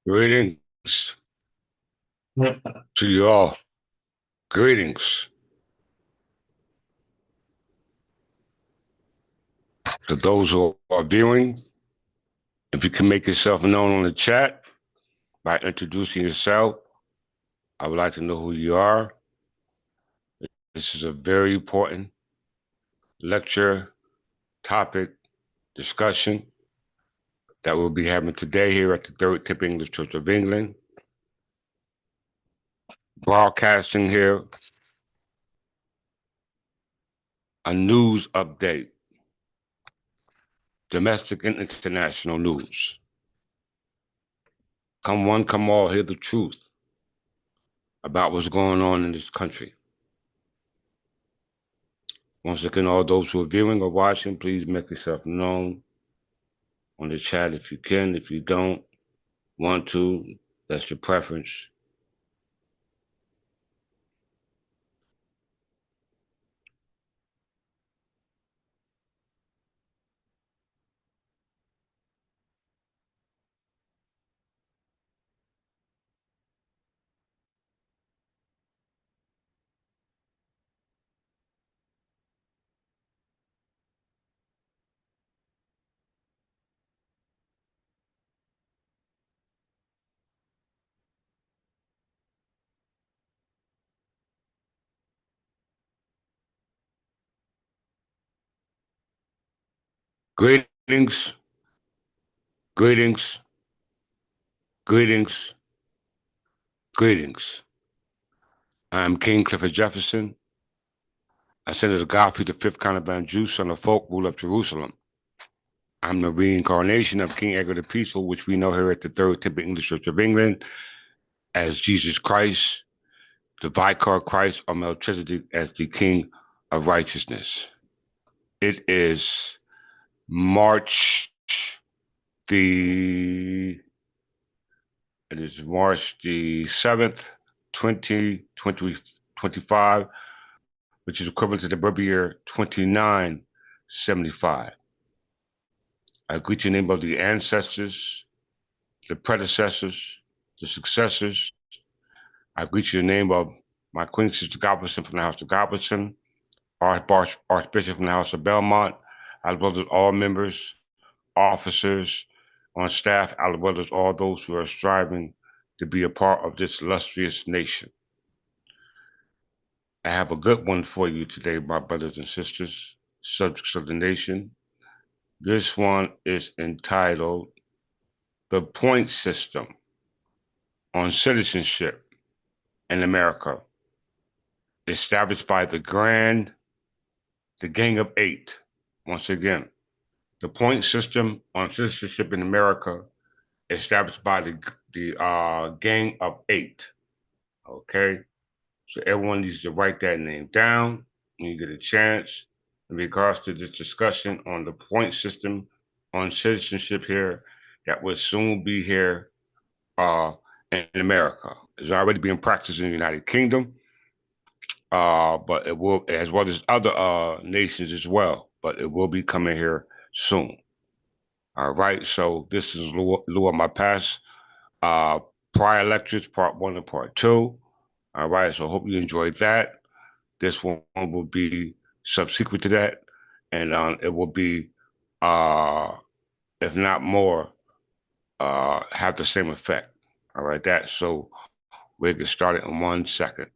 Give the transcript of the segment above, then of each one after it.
Greetings to you all. Greetings to those who are viewing. If you can make yourself known on the chat by introducing yourself, I would like to know who you are. This is a very important lecture, topic, discussion that we'll be having today here at the Third Tip English Church of England. Broadcasting here a news update, domestic and international news. Come one, come all, hear the truth about what's going on in this country. Once again, all those who are viewing or watching, please make yourself known on the chat if you can. If you don't want to, that's your preference. Greetings, greetings, greetings, greetings. I'm King Clifford Jefferson. I sent as Godfrey the fifth Caliban Jew, son of folk, ruler of Jerusalem. I'm the reincarnation of King Edward the Peaceful, which we know here at the Third Temple English Church of England as Jesus Christ, the Vicar Christ, or Melchizedek as the King of Righteousness. It is March the it is March the 7th, 2025, which is equivalent to the birth year 2975. I greet you in the name of the ancestors, the predecessors, the successors. I greet you in the name of my Queen Sister Goblin from the House of Goblin, Archbishop from the House of Belmont, as well as all members, officers on staff, as well as all those who are striving to be a part of this illustrious nation. I have a good one for you today, my brothers and sisters, subjects of the nation. This one is entitled The Point System on Citizenship in America, established by the Gang of Eight. Once again, the point system on citizenship in America, established by the Gang of Eight. Okay, so everyone needs to write that name down when you get a chance in regards to this discussion on the point system on citizenship here that will soon be here uh, in America. It's already being practiced in the United Kingdom, but it will, as well as other nations as well, but it will be coming here soon. All right, so this is lieu of my past uh, prior lectures, part one and part two. All right, so hope you enjoyed that. This one will be subsequent to that, and it will be, uh, if not more, have the same effect. All right, that so we'll get started in 1 second.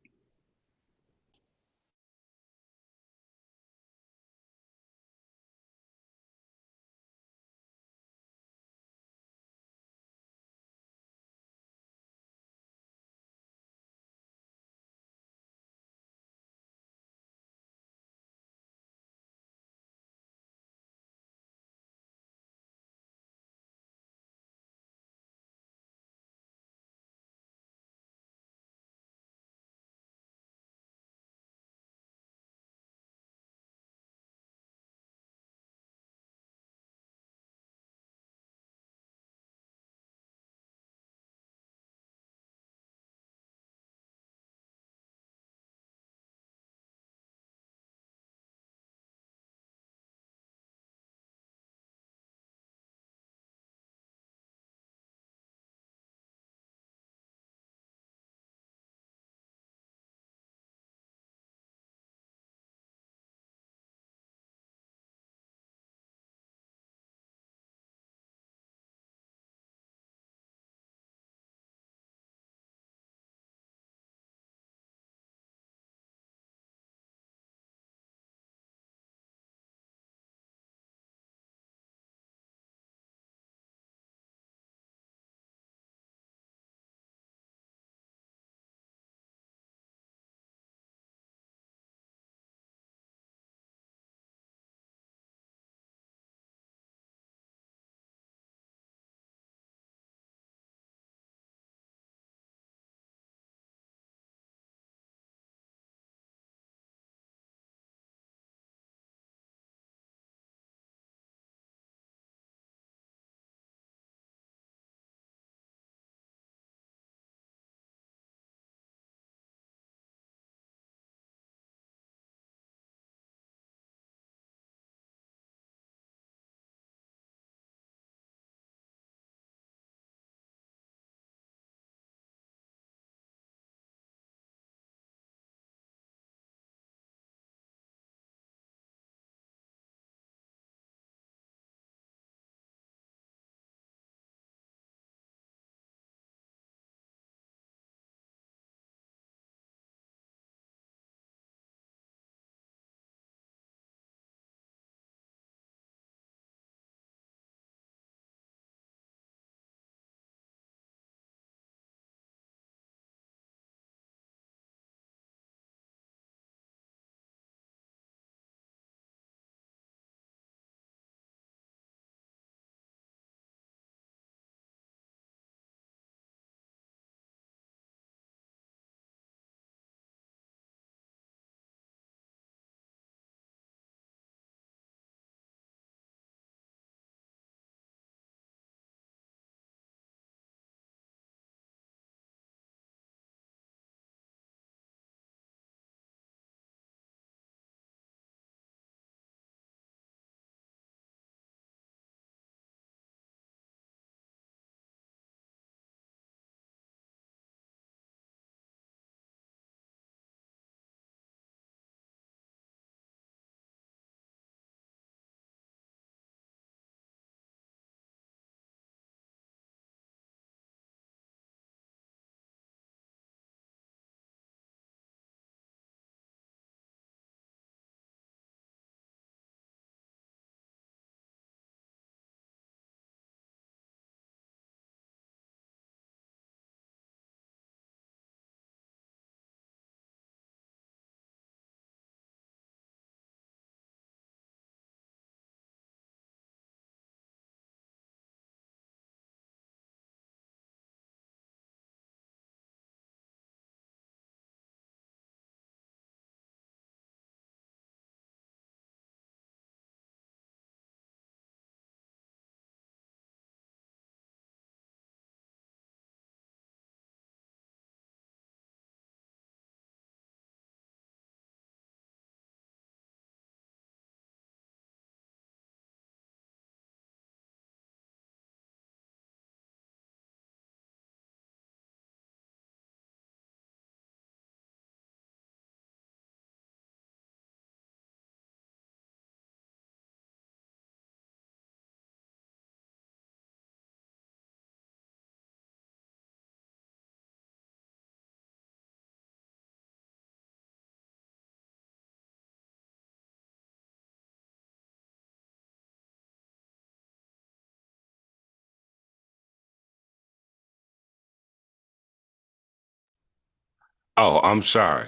Oh, I'm sorry.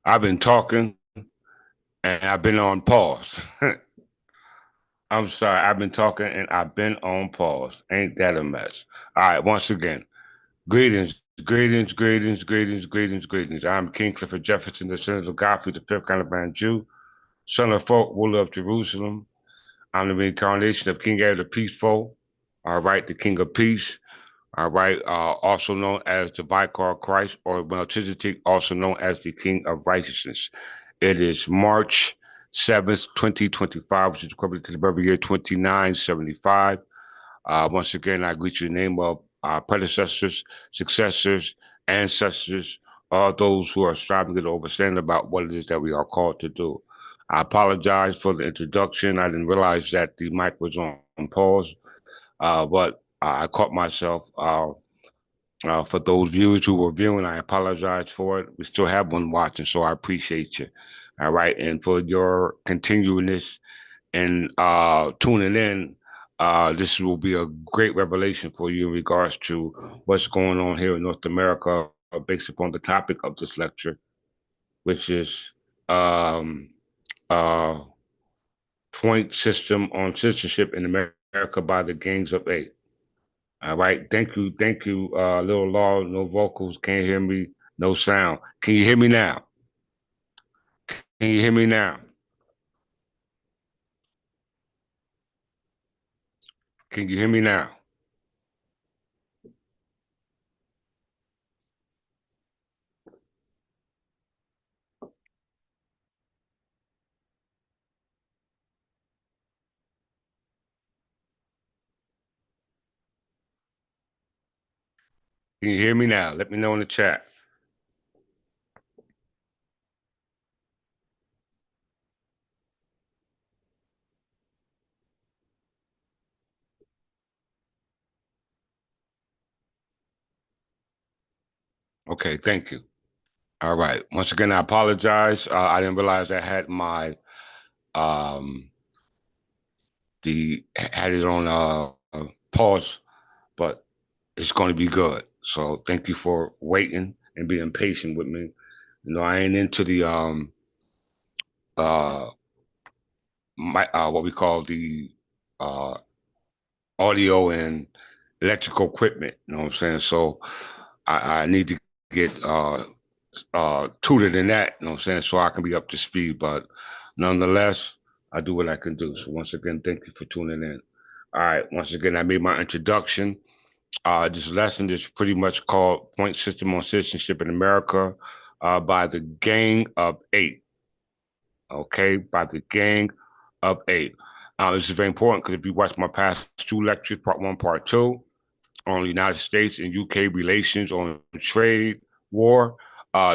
I've been talking and I've been on pause. I'm sorry. I've been talking and I've been on pause. Ain't that a mess? All right. Once again, greetings, greetings, greetings, greetings, greetings, greetings. I'm King Clifford Jefferson, the son of Godfrey, the fifth kind of man Jew, son of folk, ruler of Jerusalem. I'm the reincarnation of King Edward the Peaceful. All right, the King of Peace. All right, also known as the Vicar of Christ, or Melchizedek, also known as the King of Righteousness. It is March 7th, 2025, which is equivalent to the birth year 2975. Once again, I greet you in the name of our predecessors, successors, ancestors, all those who are striving to understand about what it is that we are called to do. I apologize for the introduction. I didn't realize that the mic was on pause, but I caught myself. For those viewers who were viewing, I apologize for it. We still have one watching, so I appreciate you. All right, and for your continuingness and tuning in, this will be a great revelation for you in regards to what's going on here in North America, based upon the topic of this lecture, which is um, uh, point system on citizenship in America by the gangs of eight. All right. Thank you, little law, no vocals, can't hear me, no sound. Can you hear me now? Can you hear me now? Can you hear me now? Can you hear me now? Let me know in the chat. Okay, thank you. All right. Once again, I apologize. I didn't realize I had my um the had it on pause, but it's going to be good. So thank you for waiting and being patient with me. You know, I ain't into the uh my what we call the uh audio and electrical equipment. You know what I'm saying? So I need to get tutored in that. You know what I'm saying? So I can be up to speed. But nonetheless, I do what I can do. So once again, thank you for tuning in. All right. Once again, I made my introduction. This lesson is pretty much called "Point System on Citizenship in America" by the Gang of Eight. Okay, by the Gang of Eight. This is very important because if you watch my past two lectures, part one, part two, on the United States and UK relations, on trade, war,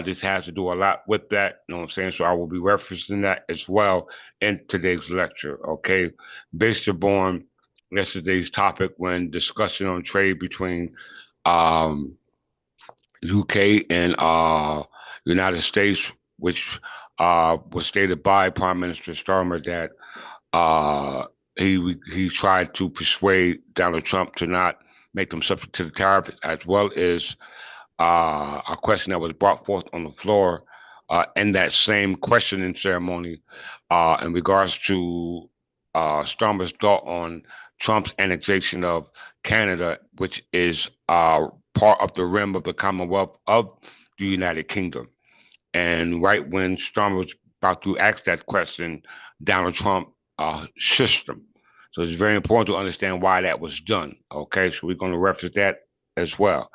this has to do a lot with that. You know what I'm saying? So I will be referencing that as well in today's lecture. Okay, based upon yesterday's topic when discussion on trade between um, UK and United States, which was stated by Prime Minister Starmer that uh, he tried to persuade Donald Trump to not make them subject to the tariff, as well as a question that was brought forth on the floor in that same questioning ceremony in regards to Starmer's thought on Trump's annexation of Canada, which is part of the rim of the Commonwealth of the United Kingdom. And right when Storm was about to ask that question, Donald Trump shushed him. So it's very important to understand why that was done. Okay, so we're going to reference that as well.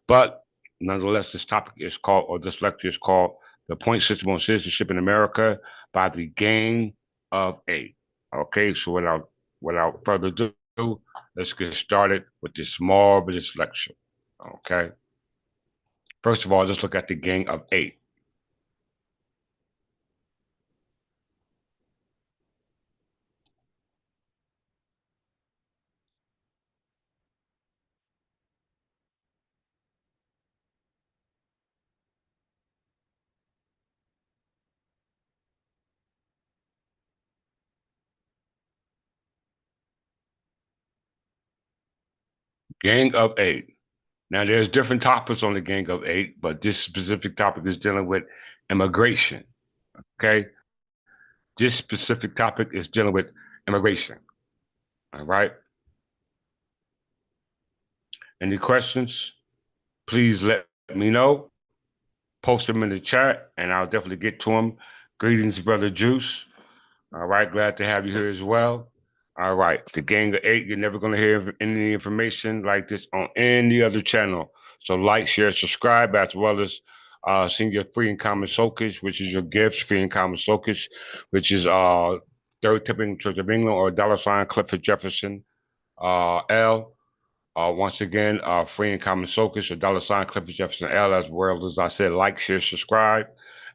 But nonetheless, this topic is called, or this lecture is called, "The Point System on Citizenship in America by the Gang of Eight." Okay, so without further ado, let's get started with this marvelous lecture. Okay, first of all, let's look at the Gang of Eight. Gang of Eight. Now, there's different topics on the Gang of Eight, but this specific topic is dealing with immigration. Okay, this specific topic is dealing with immigration. All right. Any questions? Please let me know. Post them in the chat, and I'll definitely get to them. Greetings, brother Juice. All right, glad to have you here as well. All right, the Gang of Eight. You're never going to hear any information like this on any other channel. So like, share, subscribe, as well as send your free and common soakage, which is your gifts, free and common soakage, which is Third Tipping Church of England or $ Clifford Jefferson L. Once again, free and common soakage or $ Clifford Jefferson L, as well as I said, like, share, subscribe,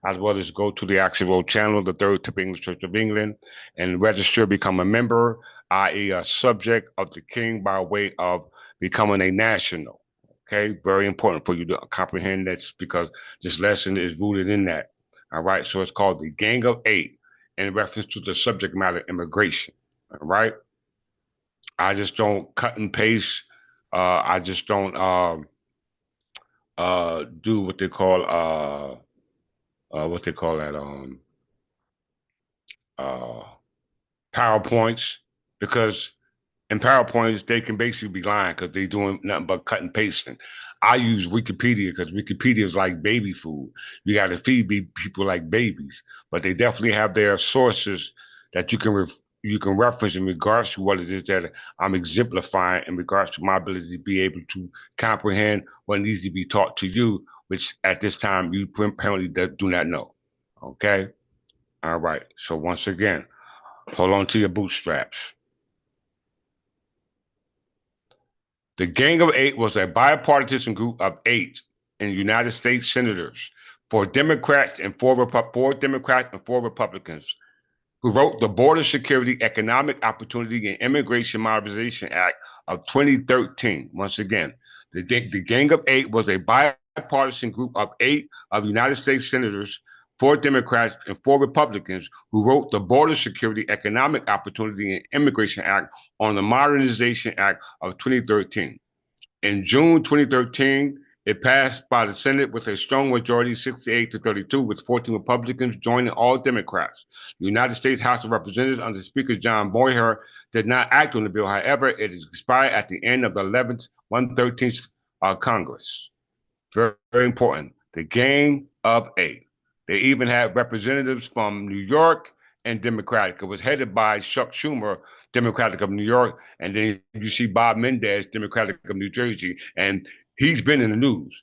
as well as go to the actual channel, the Third Tip English Church of England, and register, become a member, i.e., a subject of the King by way of becoming a national. Okay, very important for you to comprehend that because this lesson is rooted in that. All right, so it's called the Gang of Eight in reference to the subject matter immigration. All right, I just don't cut and paste. I just don't do what they call that uh PowerPoints, because in PowerPoints they can basically be lying because they're doing nothing but cut and pasting. I use Wikipedia because Wikipedia is like baby food. You got to feed people like babies, but they definitely have their sources that you can reference in regards to what it is that I'm exemplifying in regards to my ability to be able to comprehend what needs to be taught to you, which at this time you apparently do not know. Okay. All right. So once again, hold on to your bootstraps. The Gang of Eight was a bipartisan group of eight in United States senators, four Democrats and four Republicans, who wrote the Border Security, Economic Opportunity, and Immigration Modernization Act of 2013. Once again, the Gang of Eight was a bipartisan group of eight of United States senators, four Democrats and four Republicans, who wrote the Border Security, Economic Opportunity, and Immigration Act on the Modernization Act of 2013. In June 2013, it passed by the Senate with a strong majority, 68 to 32, with 14 Republicans joining all Democrats. The United States House of Representatives under Speaker John Boehner did not act on the bill. However, it expired at the end of the 11th, 113th Congress. Very, very important. The Gang of Eight. They even had representatives from New York and Democratic. It was headed by Chuck Schumer, Democratic of New York, and then you see Bob Mendez, Democratic of New Jersey, and he's been in the news.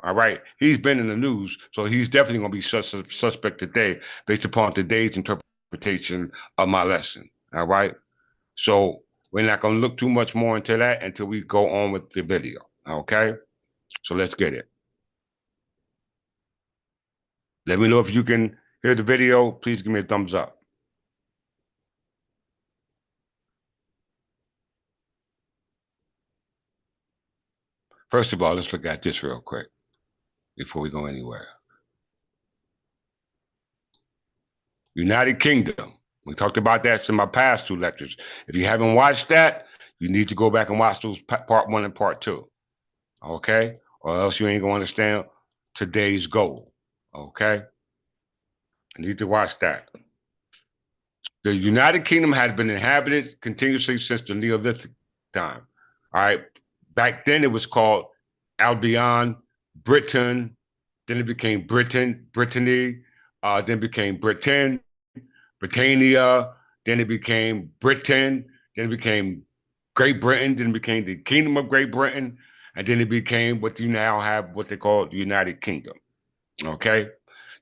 All right, he's been in the news, so he's definitely going to be suspect today, based upon today's interpretation of my lesson. All right, so we're not going to look too much more into that until we go on with the video. Okay, so let's get it. Let me know if you can hear the video. Please give me a thumbs up. First of all, let's look at this real quick before we go anywhere. United Kingdom. We talked about that in my past two lectures. If you haven't watched that, you need to go back and watch those part one and part two. Okay? Or else you ain't going to understand today's goal. Okay? You need to watch that. The United Kingdom has been inhabited continuously since the Neolithic time. All right. Back then it was called Albion, Britain. Then it became Brittany. Then it became Britain, Britannia. Then it became Britain. Then it became Great Britain. Then it became the Kingdom of Great Britain. And then it became what you now have, what they call the United Kingdom. Okay.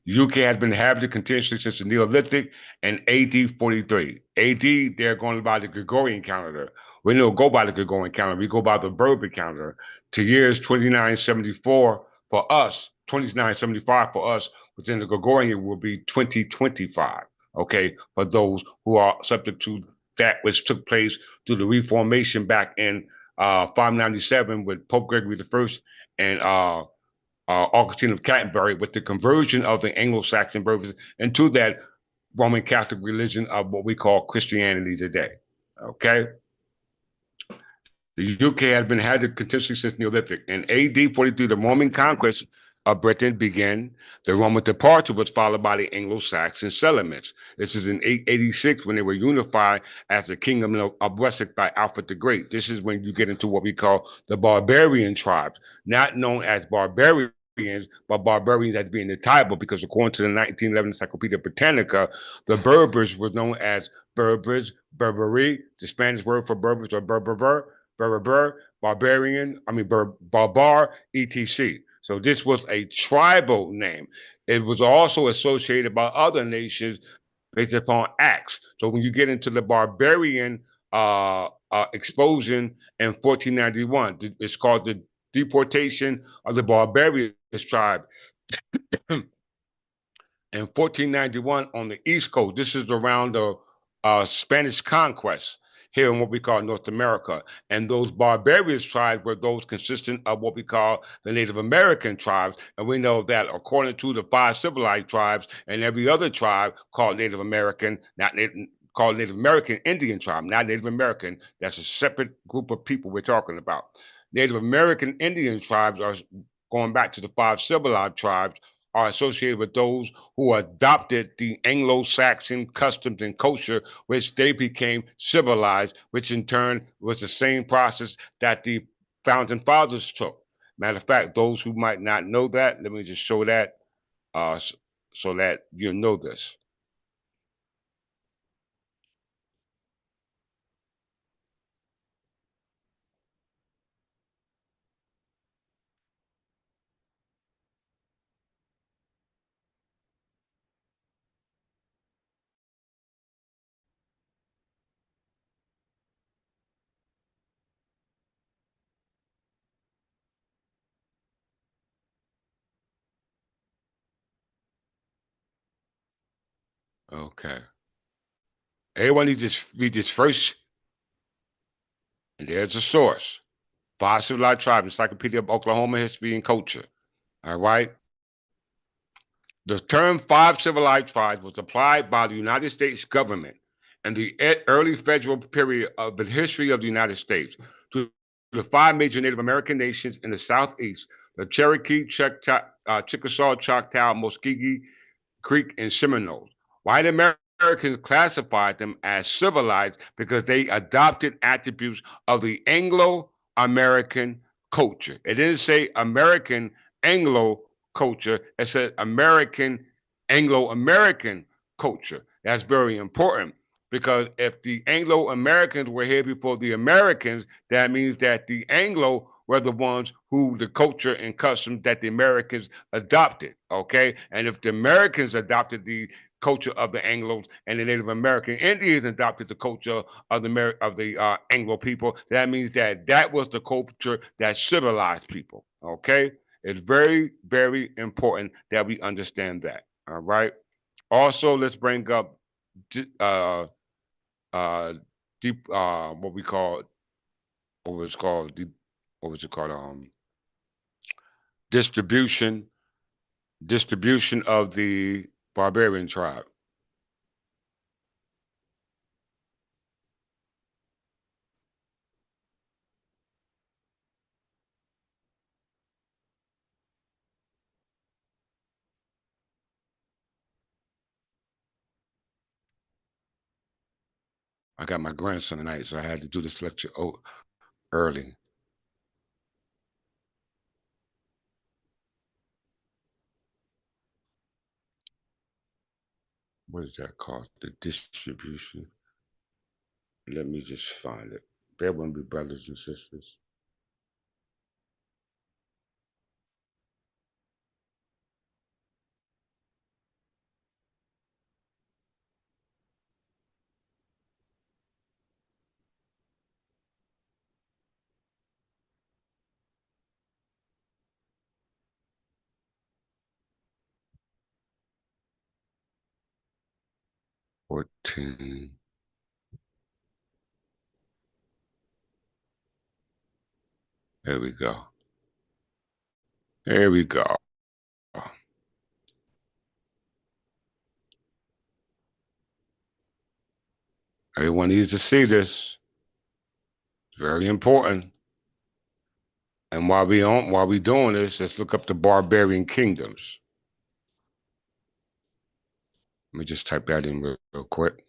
The UK has been inhabited continuously since the Neolithic and AD 43. AD, they're going by the Gregorian calendar. We don't go by the Gregorian calendar. We go by the Berber calendar. To years 2974 for us, 2975 for us, within the Gregorian will be 2025. Okay, for those who are subject to that which took place through the Reformation back in 597 with Pope Gregory I and Augustine of Canterbury, with the conversion of the Anglo-Saxon believers into that Roman Catholic religion of what we call Christianity today. Okay. The UK has been had it continuously since Neolithic. In AD 43, the Roman conquest of Britain began. The Roman departure was followed by the Anglo-Saxon settlements. This is in 886 when they were unified as the Kingdom of Wessex by Alfred the Great. This is when you get into what we call the barbarian tribes, not known as barbarians, but barbarians as being the title, because according to the 1911 Encyclopedia Britannica, the Berbers were known as Berbers, Berberi, the Spanish word for Berbers or Berber, barbarian, barbar, etc. So this was a tribal name. It was also associated by other nations based upon acts. So when you get into the barbarian explosion in 1491, it's called the deportation of the barbarian tribe in 1491 on the East Coast. This is around the Spanish conquest here in what we call North America. And those barbarous tribes were those consistent of what we call the Native American tribes. And we know that according to the five civilized tribes and every other tribe called Native American, not Native, called Native American Indian tribe, not Native American. That's a separate group of people we're talking about. Native American Indian tribes are going back to the five civilized tribes are associated with those who adopted the Anglo-Saxon customs and culture, which they became civilized, which in turn was the same process that the founding fathers took. Matter of fact, those who might not know that, let me just show that uh, so that you know this. Okay. Everyone needs to read this first, and there's a source. Five Civilized Tribes, Encyclopedia of Oklahoma History and Culture. All right. The term five civilized tribes was applied by the United States government in the early federal period of the history of the United States to the five major Native American nations in the Southeast, the Cherokee, Chickasaw, Choctaw, Muskogee, Creek, and Seminoles. White Americans classified them as civilized because they adopted attributes of the Anglo American culture. It didn't say American Anglo culture, it said American Anglo American culture. That's very important because if the Anglo Americans were here before the Americans, that means that the Anglo were the ones who the culture and customs that the Americans adopted. Okay, and if the Americans adopted the culture of the Anglos and the Native American Indians adopted the culture of the Anglo people, that means that that was the culture that civilized people. Okay, it's very very important that we understand that. All right. Also, let's bring up uh, uh, deep what we call what was called deep, what was it called distribution distribution of the barbarian tribe. I got my grandson tonight, so I had to do this lecture early. What is that called? The distribution. Let me just find it. Bear with me, brothers and sisters. 14. There we go. There we go. Everyone needs to see this. Very important. And while we doing this, let's look up the barbarian kingdoms. Let me just type that in real quick.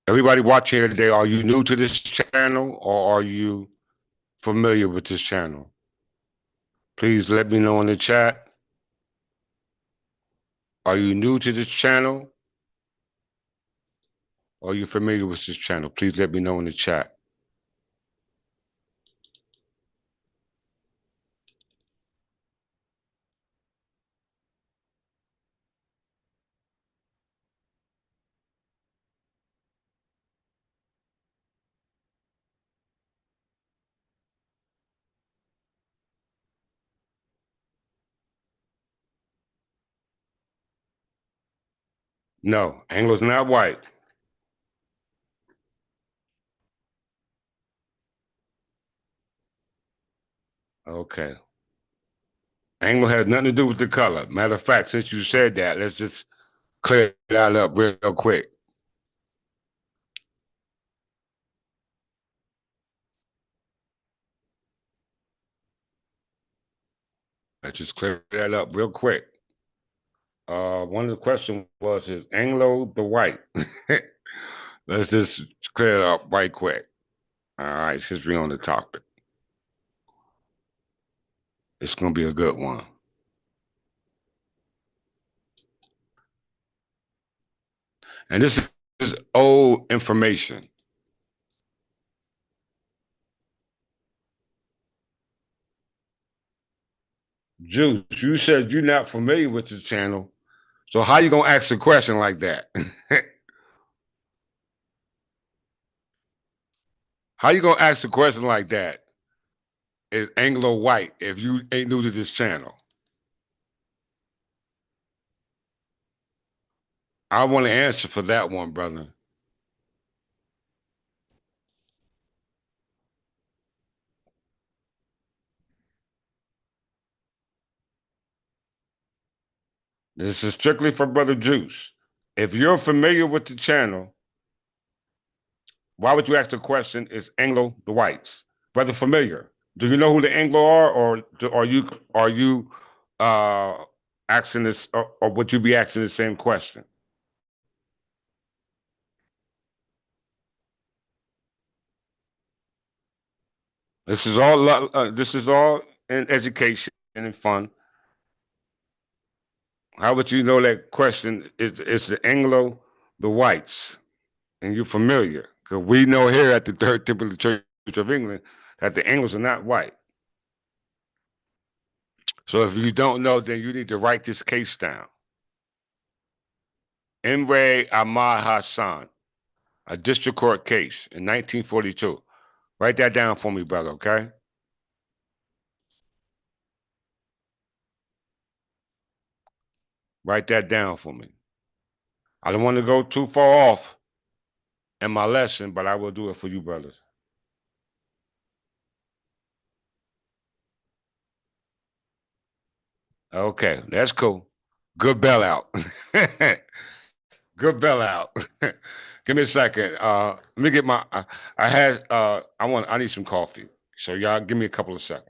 Everybody watching here today, are you new to this channel or are you familiar with this channel? Please let me know in the chat. Are you new to this channel? Or are you familiar with this channel? Please let me know in the chat. No, Anglo's not white. Okay. Anglo has nothing to do with the color. Matter of fact, since you said that, let's just clear that up real quick. Let's just clear that up real quick. One of the questions was, is Anglo the white? Let's just clear it up right quick. All right, since we're on the topic, it's gonna be a good one. And this is old information. Juice, you said you're not familiar with the channel, so how you gonna ask a question like that? How you gonna ask a question like that? Is Anglo white if you ain't new to this channel? I want to answer for that one, brother. This is strictly for Brother Juice. If you're familiar with the channel, why would you ask the question, is Anglo the whites? Brother familiar. Do you know who the Anglo are, or are you uh asking this, or would you be asking the same question? This is all in education and fun. How would you know that question is the Anglo the whites? And you're familiar. Because we know here at the Third Temple of the Church of England that the Anglos are not white. So if you don't know, then you need to write this case down. Imre Ahmad Hassan, a district court case in 1942. Write that down for me, brother, okay? Write that down for me. I don't want to go too far off in my lesson, but I will do it for you, brothers. Okay, that's cool. Good bailout. Good bailout. Give me a second. Let me get my. I need some coffee. So y'all, give me a couple of seconds.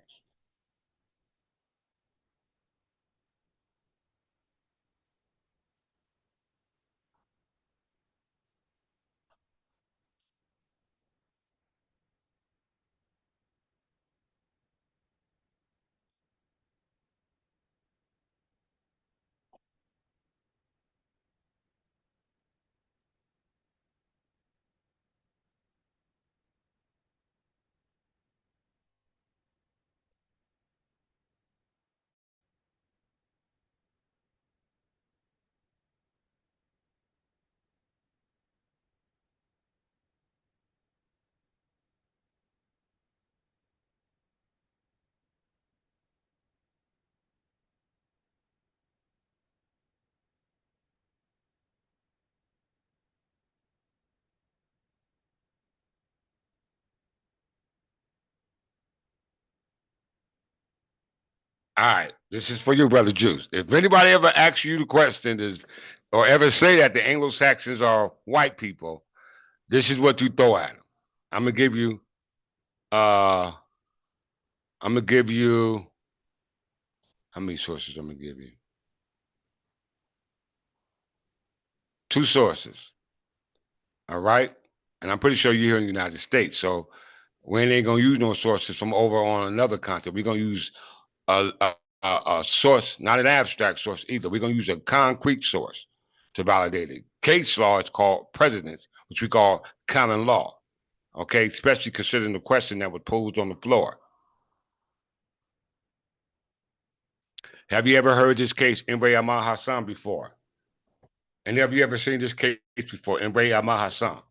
All right, this is for you, brother Juice. If anybody ever asks you the question is, or ever say that the Anglo Saxons are white people, this is what you throw at them. I'm gonna give you. Uh, I'm gonna give you. How many sources? I'm gonna give you two sources. All right, and I'm pretty sure you're here in the United States, so we ain't gonna use no sources from over on another continent. We're gonna use a source, not an abstract source either. We're gonna use a concrete source to validate it. Case law is called precedents, which we call common law. Okay, especially considering the question that was posed on the floor. Have you ever heard this case, Imre Ahmad Hassan, before? And have you ever seen this case before, Imre Ahmad Hassan?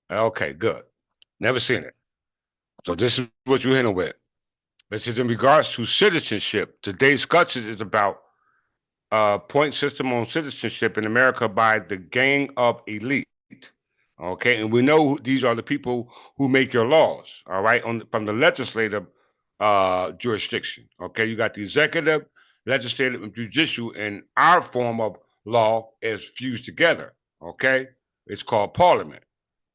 Okay, good. Never seen it. So this is what you're hitting with. This is in regards to citizenship. Today's discussion is about point system on citizenship in America by the gang of elite. Okay, and we know these are the people who make your laws. All right, from the legislative jurisdiction. Okay, you got the executive, legislative, and judicial, and our form of law is fused together. Okay, it's called Parliament.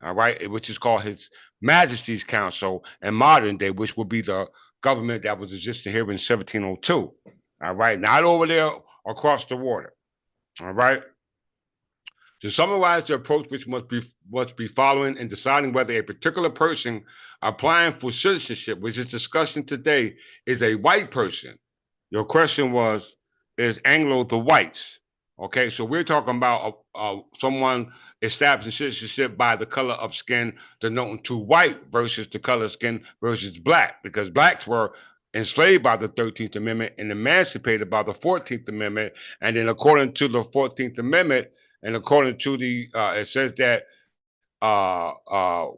All right, which is called His Majesty's Council in modern day, which would be the government that was existing here in 1702. All right, not over there across the water. All right. To summarize the approach which must be following in deciding whether a particular person applying for citizenship, which is discussing today, is a white person. Your question was, is Anglo the whites? Okay, so we're talking about someone establishing citizenship by the color of skin, denoting to white versus the color of skin versus black, because blacks were enslaved by the 13th Amendment and emancipated by the 14th Amendment. And then according to the 14th Amendment, and according to the, it says that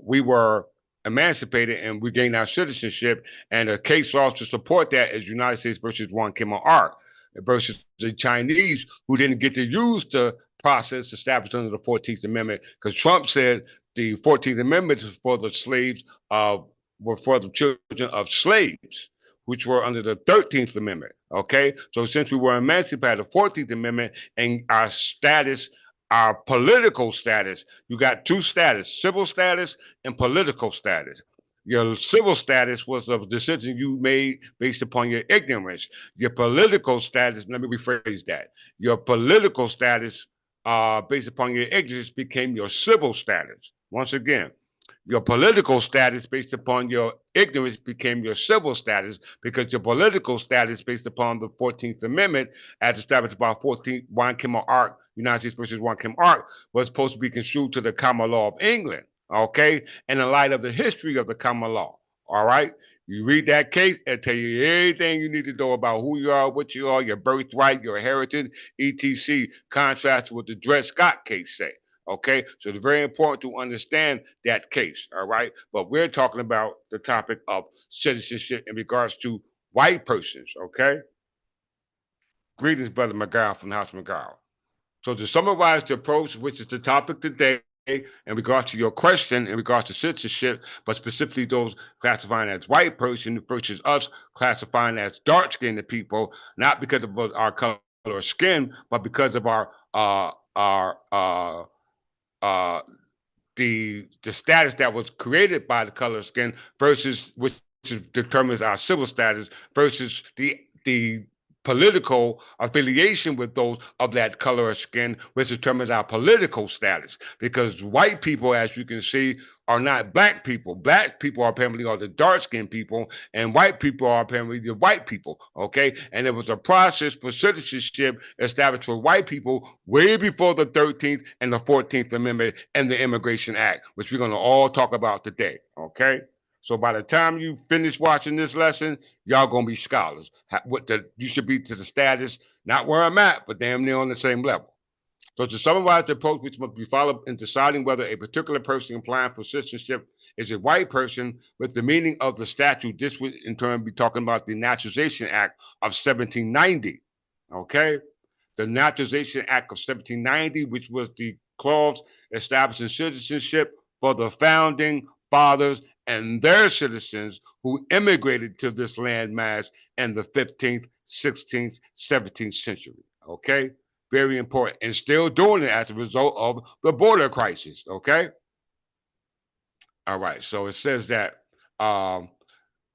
we were emancipated and we gained our citizenship. And the case law to support that is United States versus Juan Kim Ark versus the Chinese who didn't get to use the process established under the 14th Amendment because Trump said the 14th Amendment was for the slaves were for the children of slaves, which were under the 13th Amendment. Okay, so since we were emancipated, the 14th Amendment and our status, our political status, you got two status, civil status and political status. Your civil status was a decision you made based upon your ignorance. Your political status, let me rephrase that. Your political status, based upon your ignorance, became your civil status. Once again, your political status based upon your ignorance became your civil status because your political status based upon the 14th Amendment as established by 14th Juan Kim Ark, United States versus Juan Kim Ark, was supposed to be construed to the common law of England, okay, in the light of the history of the common law, all right? You read that case, it tell you everything you need to know about who you are, what you are, your birthright, your heritage, etc. Contrast with the Dred Scott case say. Okay, so it's very important to understand that case. All right, but we're talking about the topic of citizenship in regards to white persons. Okay, greetings, brother McGowan from the House of McGowan. So to summarize the approach, which is the topic today, in regards to your question in regards to citizenship, but specifically those classifying as white person versus us classifying as dark-skinned people, not because of our color of skin, but because of our uh, the status that was created by the color of skin versus which determines our civil status versus the political affiliation with those of that color of skin, which determines our political status. Because white people, as you can see, are not black people. Black people apparently are the dark skinned people, and white people are apparently the white people. Okay, and there was a process for citizenship established for white people way before the 13th and the 14th Amendment and the Immigration Act, which we're going to all talk about today. Okay. So by the time you finish watching this lesson, y'all gonna be scholars. You should be to the status, not where I'm at, but damn near on the same level. So to summarize the approach which must be followed in deciding whether a particular person applying for citizenship is a white person with the meaning of the statute, this would in turn be talking about the Naturalization Act of 1790. Okay? The Naturalization Act of 1790, which was the clause establishing citizenship for the founding fathers and their citizens who immigrated to this landmass in the 15th, 16th, 17th century. Okay? Very important. And still doing it as a result of the border crisis. Okay? All right. So it says that um,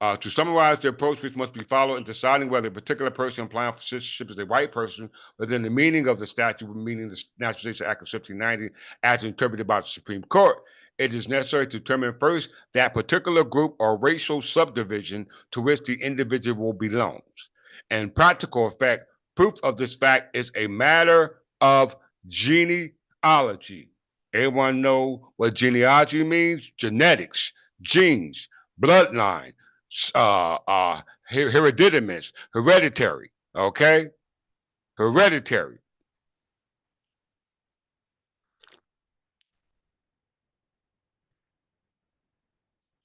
to summarize the approach which must be followed in deciding whether a particular person applying for citizenship is a white person within the meaning of the statute, meaning the Naturalization Act of 1790, as interpreted by the Supreme Court, it is necessary to determine first that particular group or racial subdivision to which the individual belongs. In practical effect, proof of this fact is a matter of genealogy. Everyone know what genealogy means? Genetics, genes, bloodline, hereditary. Okay, hereditary.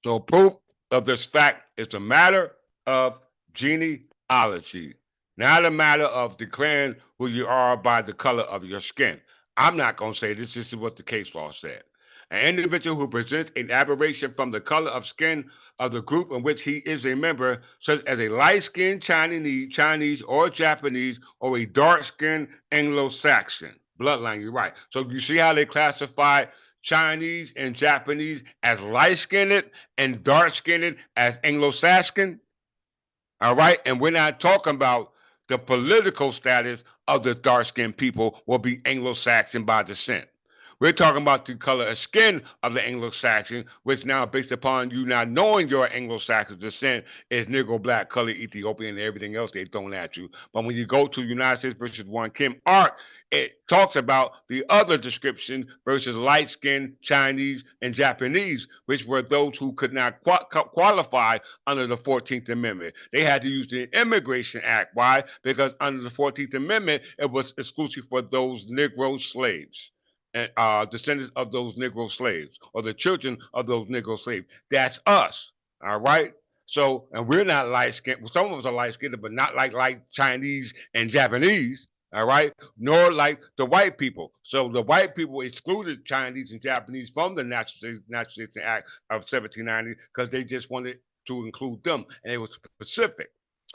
So proof of this fact is a matter of genealogy, not a matter of declaring who you are by the color of your skin. I'm not going to say this. This is what the case law said. An individual who presents an aberration from the color of skin of the group in which he is a member, such as a light-skinned Chinese or Japanese, or a dark-skinned Anglo-Saxon bloodline. You're right. So you see how they classify Chinese and Japanese as light-skinned and dark-skinned as Anglo-Saxon? All right. And we're not talking about the political status of the dark skinned people will be Anglo Saxon by descent. We're talking about the color of skin of the Anglo Saxon, which now, based upon you not knowing your Anglo Saxon descent, is Negro, black, color, Ethiopian, and everything else they thrown at you. But when you go to United States versus One Kim Ark, it talks about the other description versus light skinned Chinese and Japanese, which were those who could not qualify under the 14th Amendment. They had to use the Immigration Act. Why? Because under the 14th Amendment, it was exclusive for those Negro slaves and descendants of those Negro slaves or the children of those Negro slaves. That's us. All right. So, and we're not light skinned. Well, some of us are light skinned, but not like Chinese and Japanese. All right, nor like the white people. So the white people excluded Chinese and Japanese from the Naturalization Act of 1790 because they just wanted to include them, and it was specific.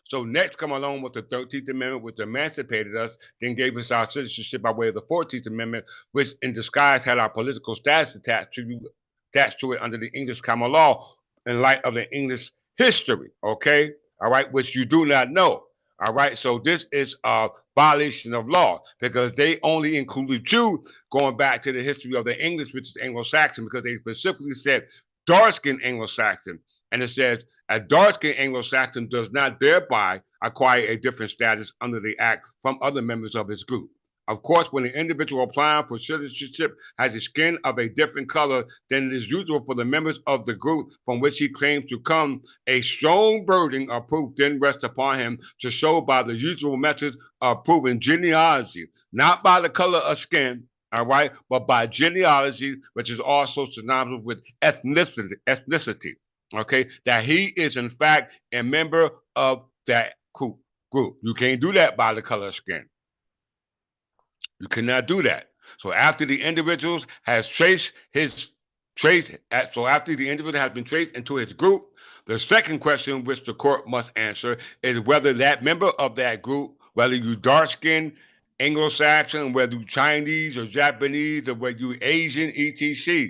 So next come along with the 13th Amendment, which emancipated us, then gave us our citizenship by way of the 14th Amendment, which in disguise had our political status attached to it under the English common law in light of the English history, okay? All right, which you do not know. All right, so this is a violation of law because they only included you going back to the history of the English, which is Anglo-Saxon, because they specifically said dark-skinned Anglo-Saxon. And it says a dark-skinned Anglo-Saxon does not thereby acquire a different status under the act from other members of his group. Of course, when an individual applying for citizenship has a skin of a different color than it is usual for the members of the group from which he claims to come, a strong burden of proof then rests upon him to show by the usual methods of proving genealogy, not by the color of skin, all right, but by genealogy, which is also synonymous with ethnicity, okay, that he is in fact a member of that group. You can't do that by the color of skin. You cannot do that. So after the individuals has traced his traced, so after the individual has been traced into his group, the second question which the court must answer is whether that member of that group, whether you dark skinned, Anglo-Saxon, whether you Chinese or Japanese, or whether you Asian, etc.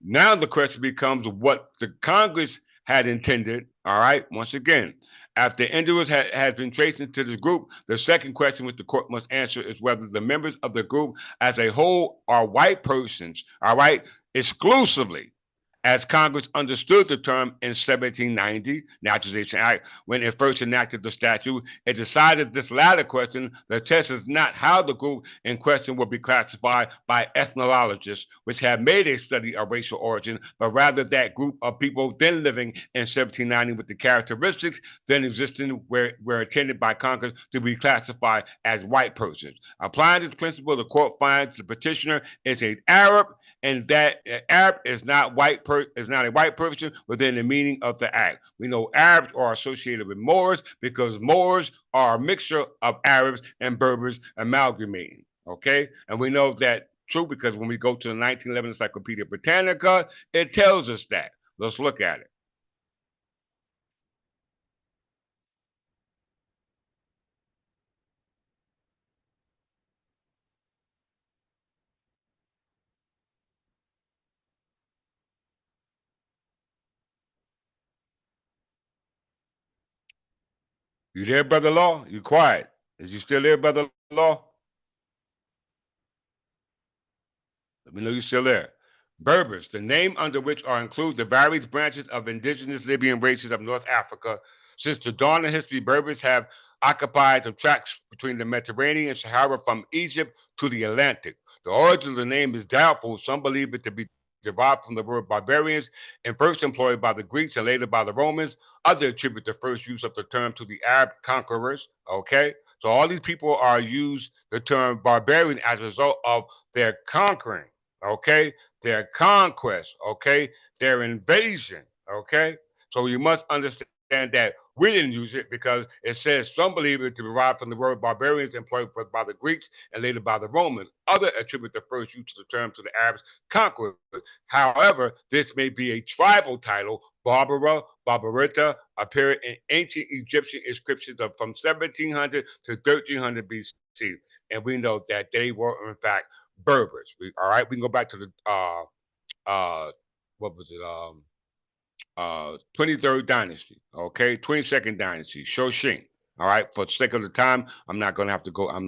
Now the question becomes what the Congress had intended All right. Once again, after individuals has been traced into this group, the second question which the court must answer is whether the members of the group as a whole are white persons. All right, exclusively, as Congress understood the term in 1790 Naturalization Act when it first enacted the statute. It decided this latter question. The test is not how the group in question will be classified by ethnologists, which have made a study of racial origin, but rather that group of people then living in 1790 with the characteristics then existing were intended by Congress to be classified as white persons. Applying this principle, the court finds the petitioner is an Arab and that Arab is not is not a white person within the meaning of the act. We know Arabs are associated with Moors because Moors are a mixture of Arabs and Berbers amalgamating. Okay, and we know that true because when we go to the 1911 Encyclopedia Britannica, it tells us that. Let's look at it. You there, Brother Law? You quiet. Is you still there, Brother Law? Let me know you're still there. Berbers, the name under which are included the various branches of indigenous Libyan races of North Africa. Since the dawn of history, Berbers have occupied the tracts between the Mediterranean and Sahara from Egypt to the Atlantic. The origin of the name is doubtful. Some believe it to be derived from the word barbarians and first employed by the Greeks and later by the Romans. Others attribute the first use of the term to the Arab conquerors. Okay, so all these people are used the term barbarian as a result of their conquering, okay, their conquest, okay, their invasion, okay. So you must understand that we didn't use it because it says some believe it to derive from the word barbarians employed by the Greeks and later by the Romans. Others attribute the first use of the term to the Arabs conquerors. However, this may be a tribal title. Barbara, Barbarita appeared in ancient Egyptian inscriptions from 1700 to 1300 BC, and we know that they were in fact Berbers. All right, we can go back to the what was it? 23rd dynasty. Okay, 22nd dynasty. Shoshin. All right, for the sake of the time, I'm not going to have to go. I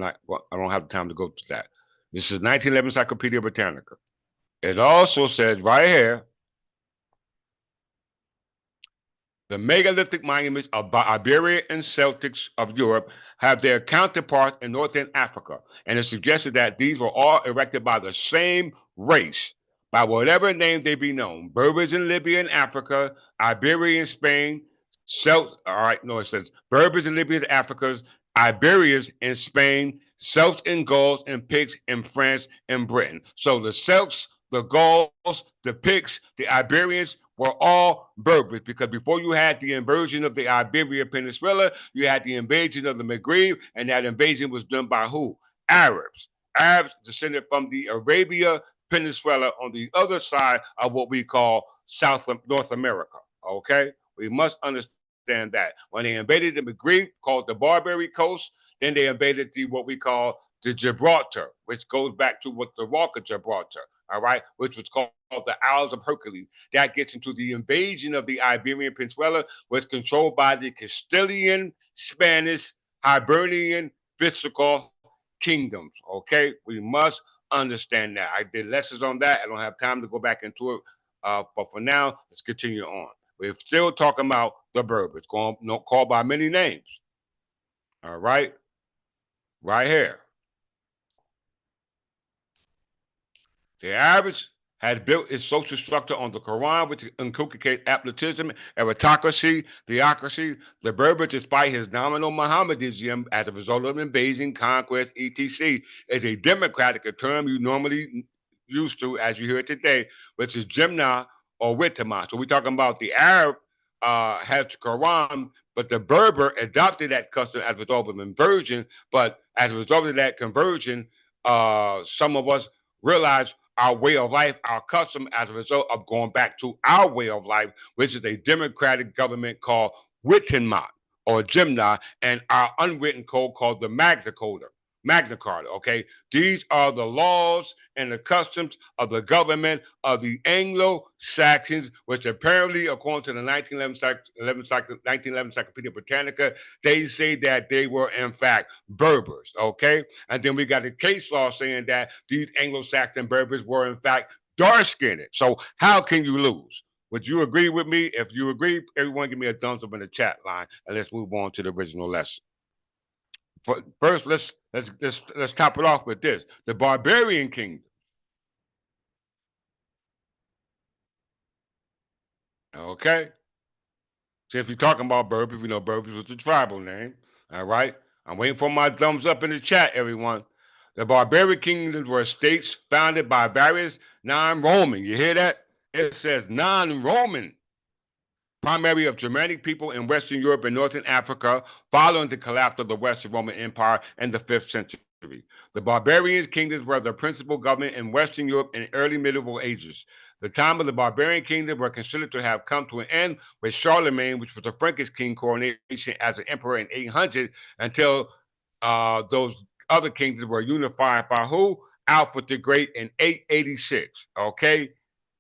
don't have the time to go to that. This is 1911 Encyclopedia Britannica. It also says right here the megalithic monuments of Iberia and Celtics of Europe have their counterparts in northern Africa, and it suggested that these were all erected by the same race, by whatever name they be known. Berbers in Libya and Africa, Iberia in Spain, all right, no, it says Berbers in Libya and Africa, Iberians in Spain, Celts in Gauls, and Picts in France and Britain. So the Celts, the Gauls, the Picts, the Iberians were all Berbers because before you had the invasion of the Iberian Peninsula, you had the invasion of the Maghreb, and that invasion was done by who? Arabs. Arabs descended from the Arabia Peninsula on the other side of what we call North America. Okay, we must understand that when they invaded the Maghreb, called the Barbary Coast, then they invaded what we call the Gibraltar, which goes back to what the Rock of Gibraltar, all right, which was called the Isles of Hercules. That gets into the invasion of the Iberian Peninsula, was controlled by the Castilian, Spanish, Hibernian, Visigoth kingdoms. Okay, we must understand that. I did lessons on that. I don't have time to go back into it, but for now, let's continue on. We're still talking about the Berbers, called by many names. All right, right here. The Arabs has built its social structure on the Quran, which inculcates absolutism, aristocracy, theocracy. The Berber, despite his nominal Mohammedanism as a result of invasion, conquest, etc., is a democratic, a term you normally used to, as you hear it today, which is Jimna or Witama. So we're talking about the Arab has the Quran, but the Berber adopted that custom as a result of inversion. But as a result of that conversion, some of us realize our way of life, our custom, as a result of going back to our way of life, which is a democratic government called Wittenmont or Jimna, and our unwritten code called the Magna Coda. Magna Carta, okay? These are the laws and the customs of the government of the Anglo-Saxons, which apparently, according to the 1911 Encyclopedia Britannica, they say that they were, in fact, Berbers, okay? And then we got a case law saying that these Anglo-Saxon Berbers were, in fact, dark-skinned. So how can you lose? Would you agree with me? If you agree, everyone give me a thumbs up in the chat line, and let's move on to the original lesson. But first, let's top it off with this: the barbarian kingdom. Okay, since we're talking about Berbice, we know Berbice was the tribal name. All right, I'm waiting for my thumbs up in the chat, everyone. The barbarian kingdoms were states founded by various non-Roman. You hear that? It says non-Roman primary of Germanic people in Western Europe and Northern Africa following the collapse of the Western Roman Empire in the 5th century. The barbarian kingdoms were the principal government in Western Europe in early medieval ages. The time of the barbarian kingdom were considered to have come to an end with Charlemagne, which was the Frankish king coronation as an emperor in 800, until those other kingdoms were unified by who? Alfred the Great in 886. Okay,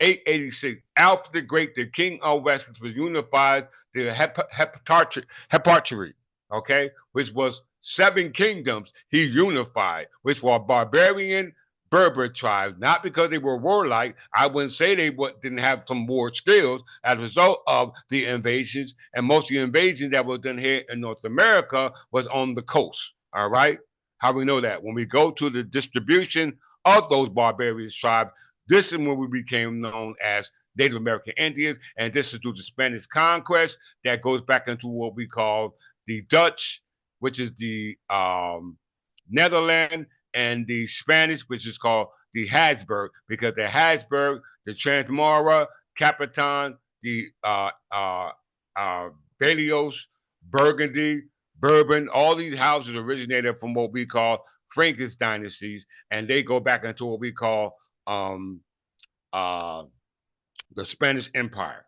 886. Alfred the Great, the king of Wessex, was unified the Heptarchy, okay, which was 7 kingdoms he unified, which were barbarian Berber tribes, not because they were warlike. I wouldn't say they didn't have some war skills as a result of the invasions, and most of the invasions that were done here in North America was on the coast. All right. How we know that? When we go to the distribution of those barbarian tribes, this is when we became known as Native American Indians, and this is due to Spanish conquest that goes back into what we call the Dutch, which is the Netherlands, and the Spanish, which is called the Habsburg, because the Habsburg, the Transmara, Capitan, the Balios, Burgundy, Bourbon, all these houses originated from what we call Frankish dynasties, and they go back into what we call um, uh, the Spanish Empire.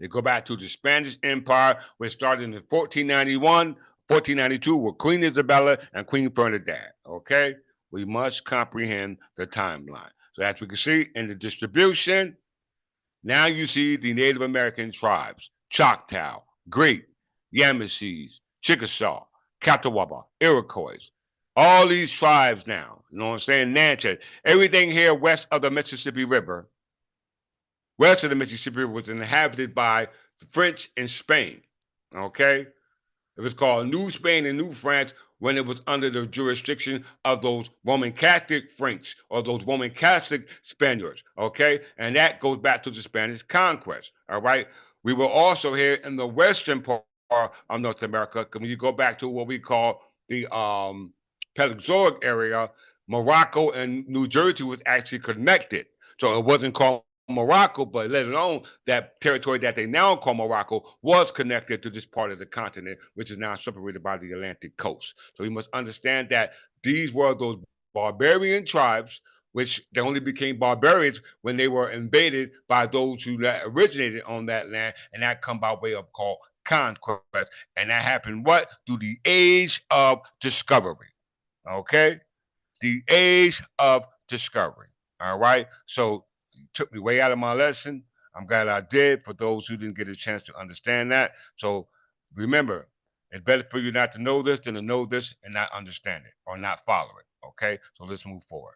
They go back to the Spanish Empire, which started in 1491, 1492 with Queen Isabella and Queen Bernadette. Okay? We must comprehend the timeline. So as we can see in the distribution, now you see the Native American tribes: Choctaw, Greek, Yamassees, Chickasaw, Catawba, Iroquois. All these tribes now, you know what I'm saying? Natchez, everything here west of the Mississippi River, west of the Mississippi River was inhabited by the French and Spain. Okay? It was called New Spain and New France when it was under the jurisdiction of those Roman Catholic Franks or those Roman Catholic Spaniards. Okay, and that goes back to the Spanish conquest. All right, we were also here in the western part of North America. When you go back to what we call the Paleozoic area, Morocco and New Jersey was actually connected, so it wasn't called Morocco, but let alone that territory that they now call Morocco was connected to this part of the continent, which is now separated by the Atlantic coast. So you must understand that these were those barbarian tribes, which they only became barbarians when they were invaded by those who originated on that land, and that come by way of called conquest. And that happened what? Through the age of discovery. Okay? The age of discovery. All right? So took me way out of my lesson. I'm glad I did for those who didn't get a chance to understand that. So remember, it's better for you not to know this than to know this and not understand it or not follow it. Okay? So let's move forward.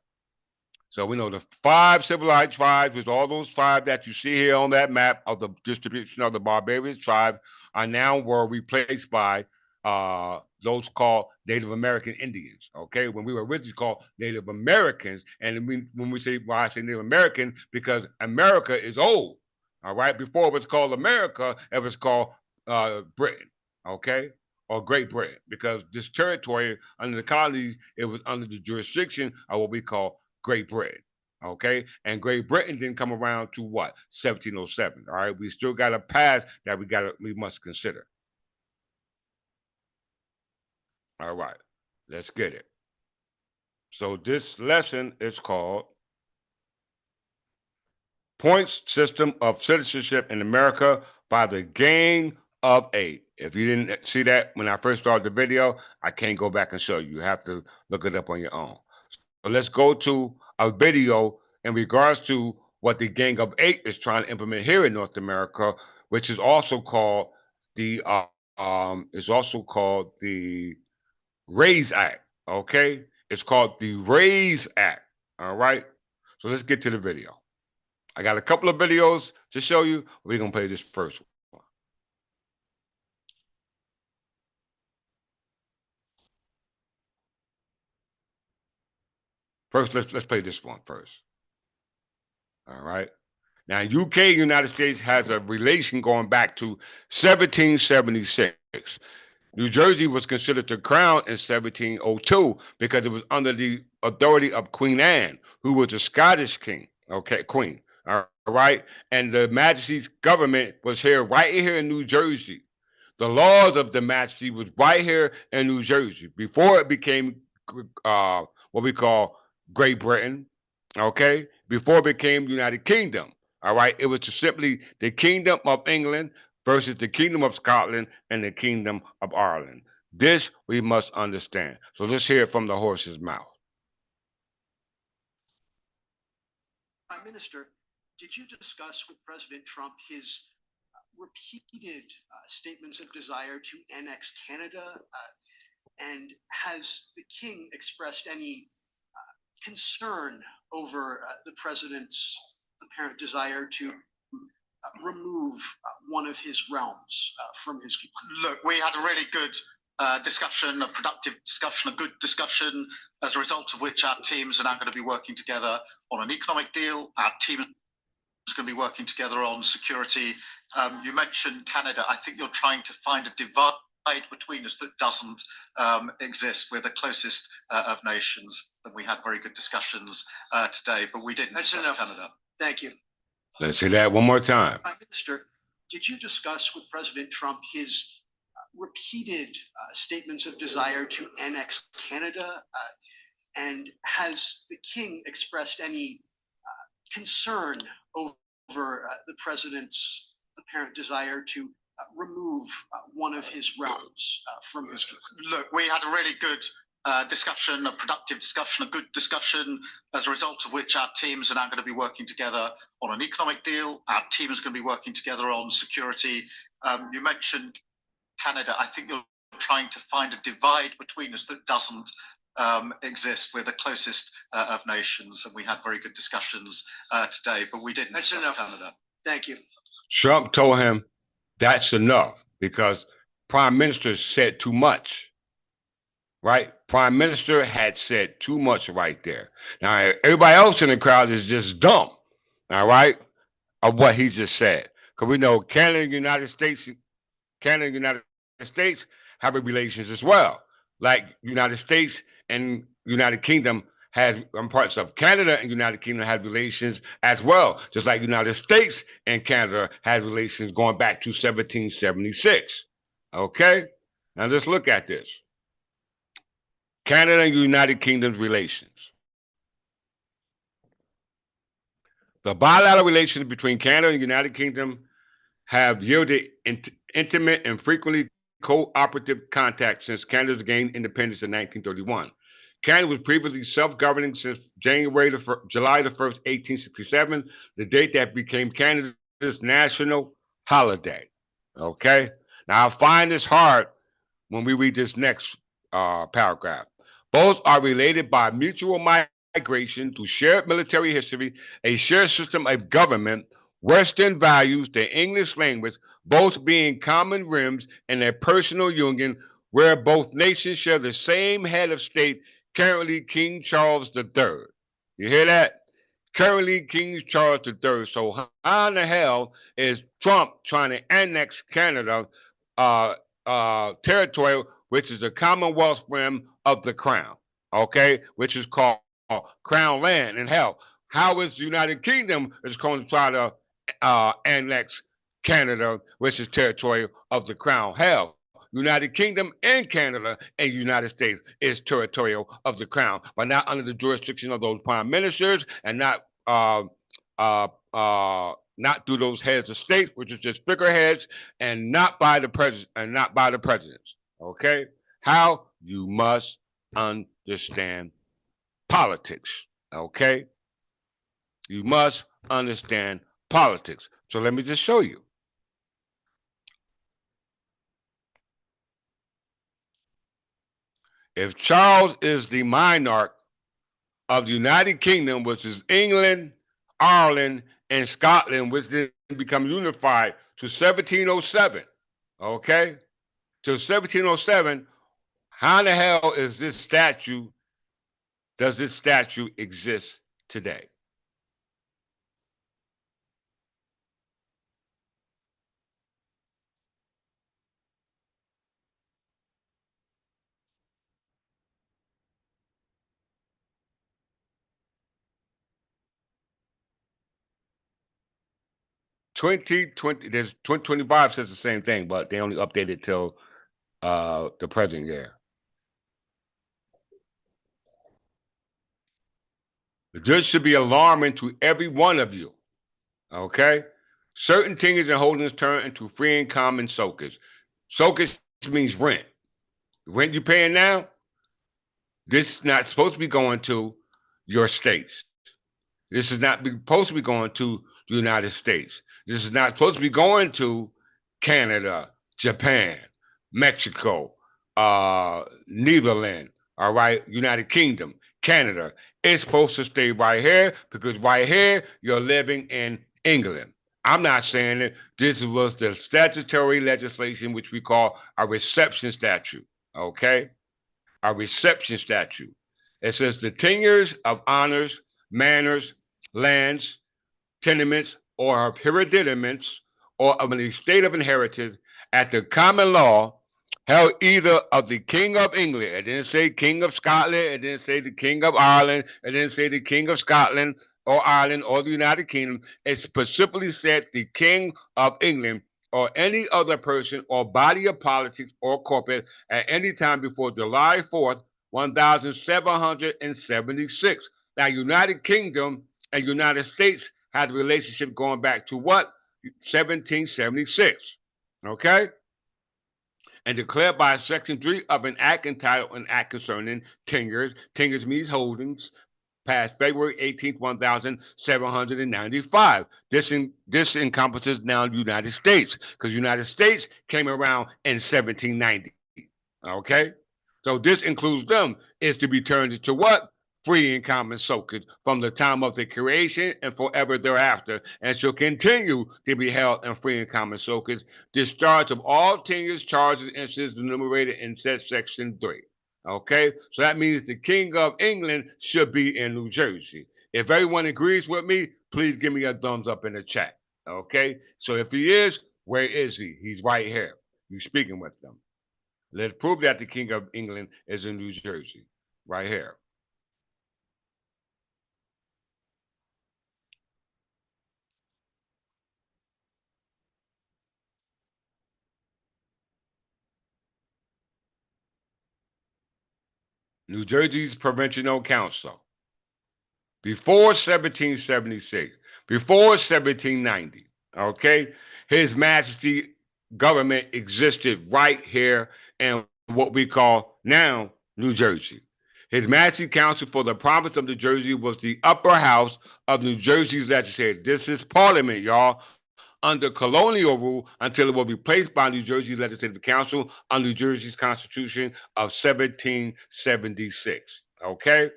So we know the 5 civilized tribes, with all those 5 that you see here on that map of the distribution of the barbarian tribe, are now were replaced by those called Native American Indians. Okay, when we were originally called Native Americans, and when we say why I say Native American, because America is old. All right, before it was called America, it was called Britain. Okay, or Great Britain, because this territory under the colonies, it was under the jurisdiction of what we call Great Britain. Okay, and Great Britain didn't come around to what 1707. All right, we still got a past that we must consider. All right, let's get it. So this lesson is called Points System of Citizenship in America by the Gang of 8. If you didn't see that when I first started the video, I can't go back and show you. You have to look it up on your own. So let's go to a video in regards to what the Gang of 8 is trying to implement here in North America, which the is also called the Raise Act. Okay, it's called the Raise Act. All right. So let's get to the video. I got a couple of videos to show you. We're gonna play this first one. First, let's play this one first. All right. Now, UK United States has a relation going back to 1776. New Jersey was considered the crown in 1702 because it was under the authority of Queen Anne, who was a Scottish king, okay, queen. All right. And the Majesty's government was here, right here in New Jersey. The laws of the Majesty was right here in New Jersey before it became what we call Great Britain, okay? Before it became United Kingdom, all right? It was simply the Kingdom of England versus the Kingdom of Scotland and the Kingdom of Ireland. This we must understand. So let's hear it from the horse's mouth. Prime Minister, did you discuss with President Trump his repeated statements of desire to annex Canada? And has the King expressed any concern over the president's apparent desire to remove one of his realms from his? Look, we had a really good discussion, a productive discussion, a good discussion, as a result of which our teams are now going to be working together on an economic deal. Our team is going to be working together on security. You mentioned Canada. I think you're trying to find a divide between us that doesn't exist. We're the closest of nations, and we had very good discussions today, but we didn't discuss Canada. Thank you. Let's say that one more time. Prime Minister, did you discuss with President Trump his repeated statements of desire to annex Canada? And has the King expressed any concern over the president's apparent desire to remove one of his realms from his? Look, we had a really good discussion, a productive discussion, a good discussion, as a result of which our teams are now going to be working together on an economic deal. Our team is going to be working together on security. You mentioned Canada. I think you're trying to find a divide between us that doesn't exist. We're the closest of nations, and we had very good discussions today, but we didn't discuss Canada. Thank you. Trump told him that's enough because Prime Minister said too much. Right? Prime Minister had said too much right there. Now, everybody else in the crowd is just dumb, all right, of what he just said. Because we know Canada and United States have relations as well. Like United States and United Kingdom has parts of Canada and United Kingdom have relations as well. Just like United States and Canada had relations going back to 1776. Okay? Now let's look at this. Canada and United Kingdom's relations. The bilateral relations between Canada and the United Kingdom have yielded intimate and frequently cooperative contact since Canada's gained independence in 1931. Canada was previously self-governing since July the 1st, 1867, the date that became Canada's national holiday. Okay? Now, I find this hard when we read this next paragraph. Both are related by mutual migration through shared military history, a shared system of government, Western values, the English language, both being common rims in a personal union where both nations share the same head of state, currently King Charles III. You hear that? Currently King Charles III. So how in the hell is Trump trying to annex Canada territory, which is the Commonwealth rim of the Crown, okay, which is called Crown land? And hell, how is the United Kingdom is going to try to annex Canada, which is territory of the Crown? Hell, United Kingdom and Canada and United States is territorial of the Crown, but not under the jurisdiction of those prime ministers and not not through those heads of state, which is just figureheads, and not by the president, and not by the presidents. Okay? How? You must understand politics. Okay? You must understand politics. So let me just show you. If Charles is the monarch of the United Kingdom, which is England, Ireland, and Scotland, which then become unified to 1707, okay? To 1707, how the hell is this statue, does this statue exist today? There's 2025 says the same thing, but they only update it till the present year. This should be alarming to every one of you. Okay? Certain things and holdings turn into free and common soakage. Soakage means rent. Rent you paying now, this is not supposed to be going to your states. This is not supposed to be going to the United States. This is not supposed to be going to Canada, Japan, Mexico, Netherlands, all right, United Kingdom, Canada. It's supposed to stay right here because right here you're living in England. I'm not saying it. This was the statutory legislation, which we call a reception statute. Okay? A reception statute. It says the tenures of honors, manors, lands, tenements, or hereditaments, or of an estate of inheritance at the common law held either of the King of England. It didn't say King of Scotland. It didn't say the King of Ireland. It didn't say the King of Scotland or Ireland or the United Kingdom. It specifically said the King of England or any other person or body of politics or corporate at any time before July 4th, 1776. Now, United Kingdom and United States had a relationship going back to what? 1776. Okay? And declared by Section 3 of an act entitled An Act Concerning Tenures. Tenures means holdings, passed February 18th, 1795. This encompasses now the United States, because the United States came around in 1790. Okay? So this includes them, is to be turned into what? Free and common soakage from the time of the creation and forever thereafter, and shall continue to be held in free and common soakage, discharge of all tenures, charges, instances enumerated in said section 3. Okay, so that means the King of England should be in New Jersey. If everyone agrees with me, please give me a thumbs up in the chat. Okay, so if he is, where is he? He's right here. You're speaking with them. Let's prove that the King of England is in New Jersey, right here. New Jersey's Provincial Council. Before 1776, before 1790, okay, His Majesty government existed right here in what we call now New Jersey. His Majesty Council for the province of New Jersey was the upper house of New Jersey's legislature. This is Parliament, y'all, under colonial rule until it was replaced by New Jersey Legislative Council under New Jersey's Constitution of 1776. Okay?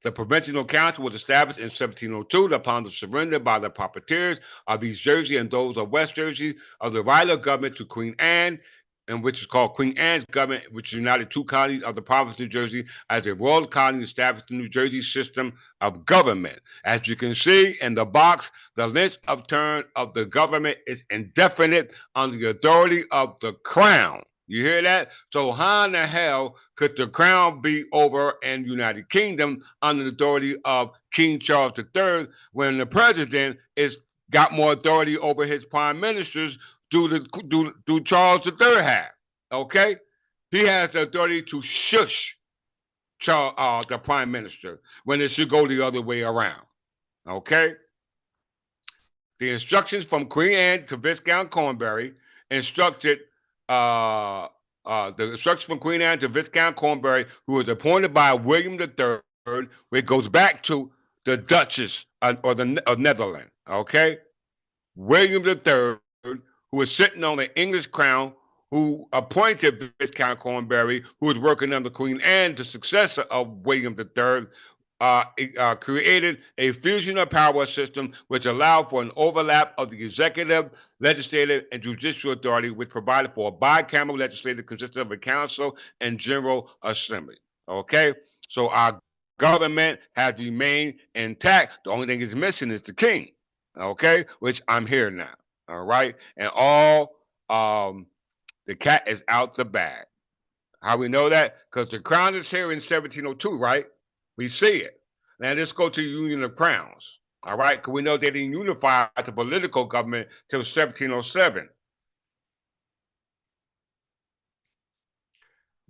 The Provincial Council was established in 1702 upon the surrender by the proprietors of East Jersey and those of West Jersey of the right of government to Queen Anne, and which is called Queen Anne's government, which united two colonies of the province of New Jersey as a royal colony established the New Jersey system of government. As you can see in the box, the length of term of the government is indefinite under the authority of the Crown. You hear that? So how in the hell could the crown be over in the United Kingdom under the authority of King Charles III when the president is got more authority over his prime ministers do Charles III have? Okay? He has the authority to shush the prime minister when it should go the other way around. Okay? The instructions from Queen Anne to Viscount Cornbury instructed the instructions from Queen Anne to Viscount Cornbury, who was appointed by William III, which goes back to the Duchess or the of Netherlands. Okay, William III, who was sitting on the English crown, who appointed Viscount Cornbury, who was working under Queen Anne, the successor of William III, created a fusion of power system which allowed for an overlap of the executive, legislative, and judicial authority, which provided for a bicameral legislature consisting of a council and general assembly. Okay, so our government has remained intact. The only thing is missing is the king. Okay, which I'm here now. All right, and all the cat is out the bag. How we know that? Because the crown is here in 1702, right? We see it. Now let's go to the Union of Crowns. All right, because we know they didn't unify the political government till 1707.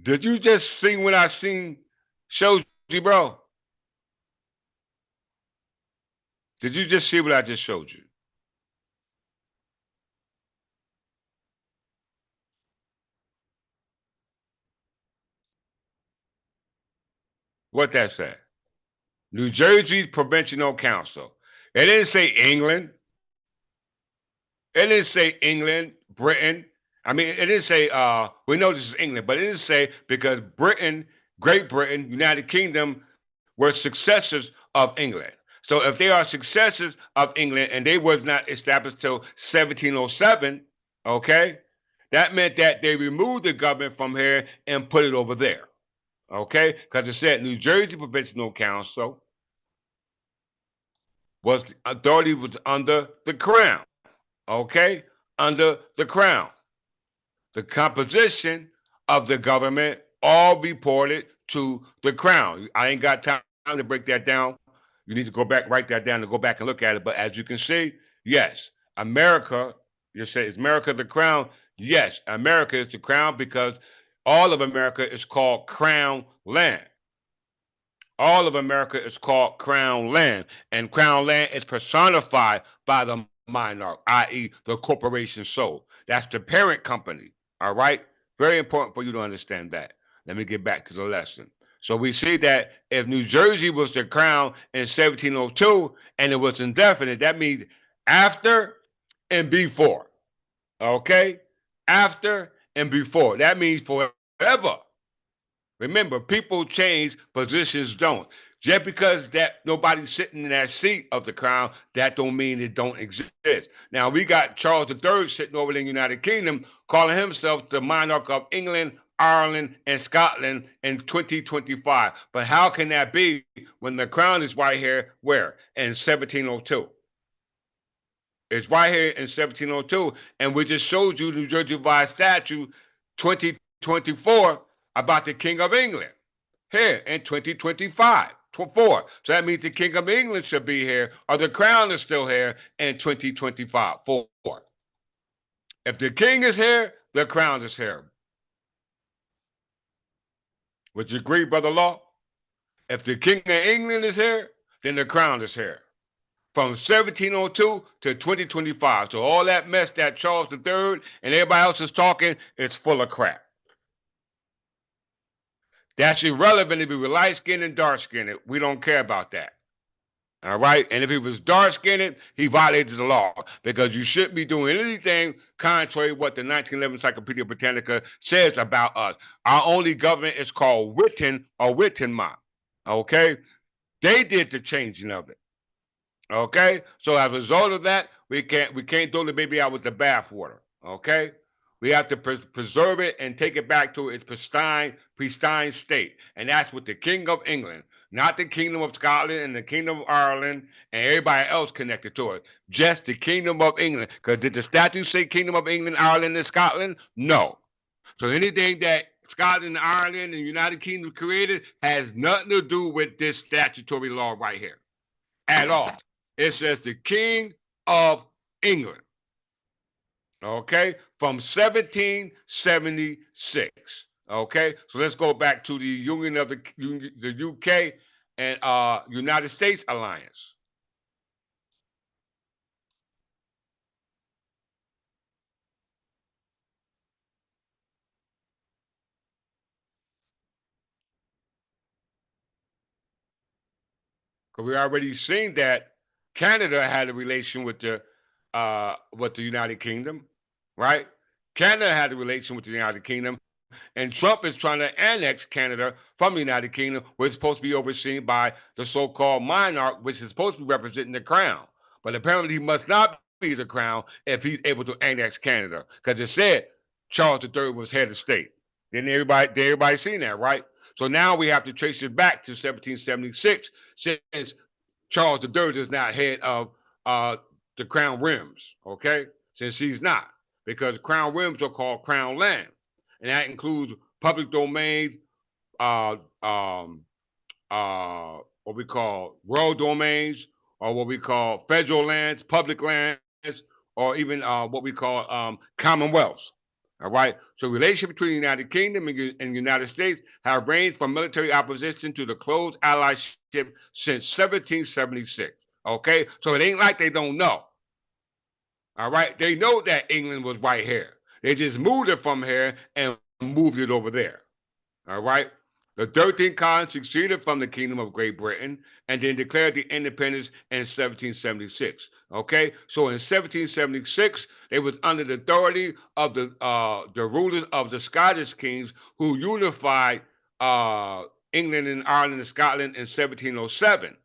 Did you just see what I seen showed you, bro? Did you just see what I just showed you? What that said? New Jersey Provincial Council. It didn't say England. It didn't say England, Britain. I mean, it didn't say, we know this is England, but it didn't say because Britain, Great Britain, United Kingdom were successors of England. So if they are successors of England and they was not established till 1707, okay, that meant that they removed the government from here and put it over there. Okay, because it said New Jersey Provincial Council was authority was under the crown. Okay, under the crown. The composition of the government all reported to the crown. I ain't got time to break that down. You need to go back, write that down, and go back and look at it. But as you can see, yes, America, you say, is America the crown? Yes, America is the crown because all of America is called crown land. All of America is called crown land, and crown land is personified by the monarch, i.e., the corporation soul. That's the parent company. All right? Very important for you to understand that. Let me get back to the lesson. So we see that if New Jersey was the crown in 1702 and it was indefinite, that means after and before. Okay? After and before. That means forever. Remember, people change, positions don't. Just because that nobody's sitting in that seat of the crown, that don't mean it don't exist. Now we got Charles III sitting over in the United Kingdom, calling himself the monarch of England, Ireland, and Scotland in 2025. But how can that be when the crown is right here? Where? In 1702. It's right here in 1702, and we just showed you New Jersey Revised Statute 2024 about the King of England here in 2025. 4. So that means the King of England should be here, or the crown is still here in 2025. 4. If the king is here, the crown is here. Would you agree, Brother Law? If the King of England is here, then the crown is here. From 1702 to 2025. So all that mess that Charles III and everybody else is talking, it's full of crap. That's irrelevant if he was light skinned and dark skinned. We don't care about that. All right. And if he was dark skinned, he violated the law because you shouldn't be doing anything contrary to what the 1911 Encyclopedia Britannica says about us. Our only government is called Witten or Wittenma. Okay. They did the changing of it. Okay. So as a result of that, we can't throw the baby out with the bathwater. Okay. We have to preserve it and take it back to its pristine state. And that's with the King of England, not the Kingdom of Scotland and the Kingdom of Ireland and everybody else connected to it. Just the Kingdom of England. Because did the statute say Kingdom of England, Ireland, and Scotland? No. So anything that Scotland, Ireland, and the United Kingdom created has nothing to do with this statutory law right here at all. It says the King of England. Okay, from 1776. Okay, so let's go back to the Union of the UK and United States alliance. Because we already seen that Canada had a relation with the United Kingdom, right? Canada had a relation with the United Kingdom, and Trump is trying to annex Canada from the United Kingdom, which is supposed to be overseen by the so-called monarch, which is supposed to be representing the crown. But apparently, he must not be the crown if he's able to annex Canada, because it said Charles III was head of state. Did everybody seen that, right? So now we have to trace it back to 1776, since Charles III is not head of uh, the crown rims, okay? Since he's not, because crown rims are called crown land, and that includes public domains, uh, um, what we call royal domains, or what we call federal lands, public lands, or even what we call commonwealths. All right. So relations between the United Kingdom and the United States have ranged from military opposition to the close allyship since 1776. Okay. So it ain't like they don't know. All right. They know that England was right here. They just moved it from here and moved it over there. All right. The 13th colony succeeded from the Kingdom of Great Britain and then declared the independence in 1776. Okay, so in 1776 they was under the authority of the rulers of the Scottish kings who unified England and Ireland and Scotland in 1707,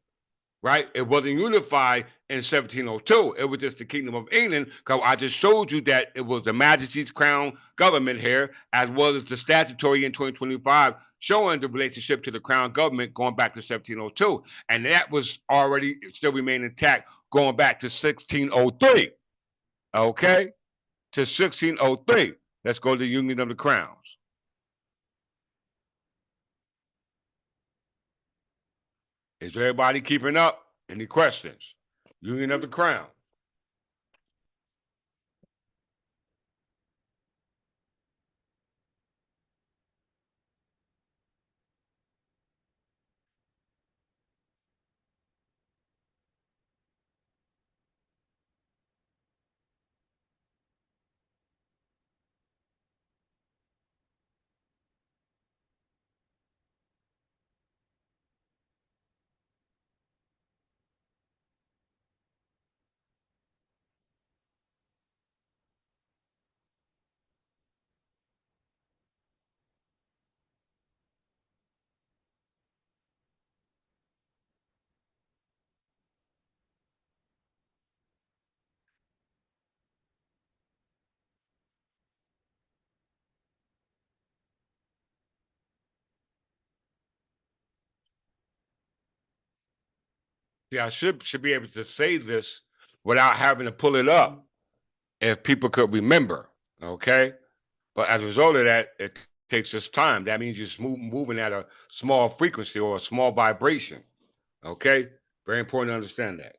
right? It wasn't unified in 1702. It was just the Kingdom of England, because I just showed you that it was the Majesty's Crown government here, as well as the statutory in 2025 showing the relationship to the Crown government going back to 1702. And that was already still remained intact going back to 1603. Okay? To 1603. Let's go to the Union of the Crowns. Is everybody keeping up? Any questions? Union of the Crown. See, I should be able to say this without having to pull it up if people could remember. Okay, but as a result of that, it takes us time. That means you're moving at a small frequency or a small vibration. Okay, very important to understand that.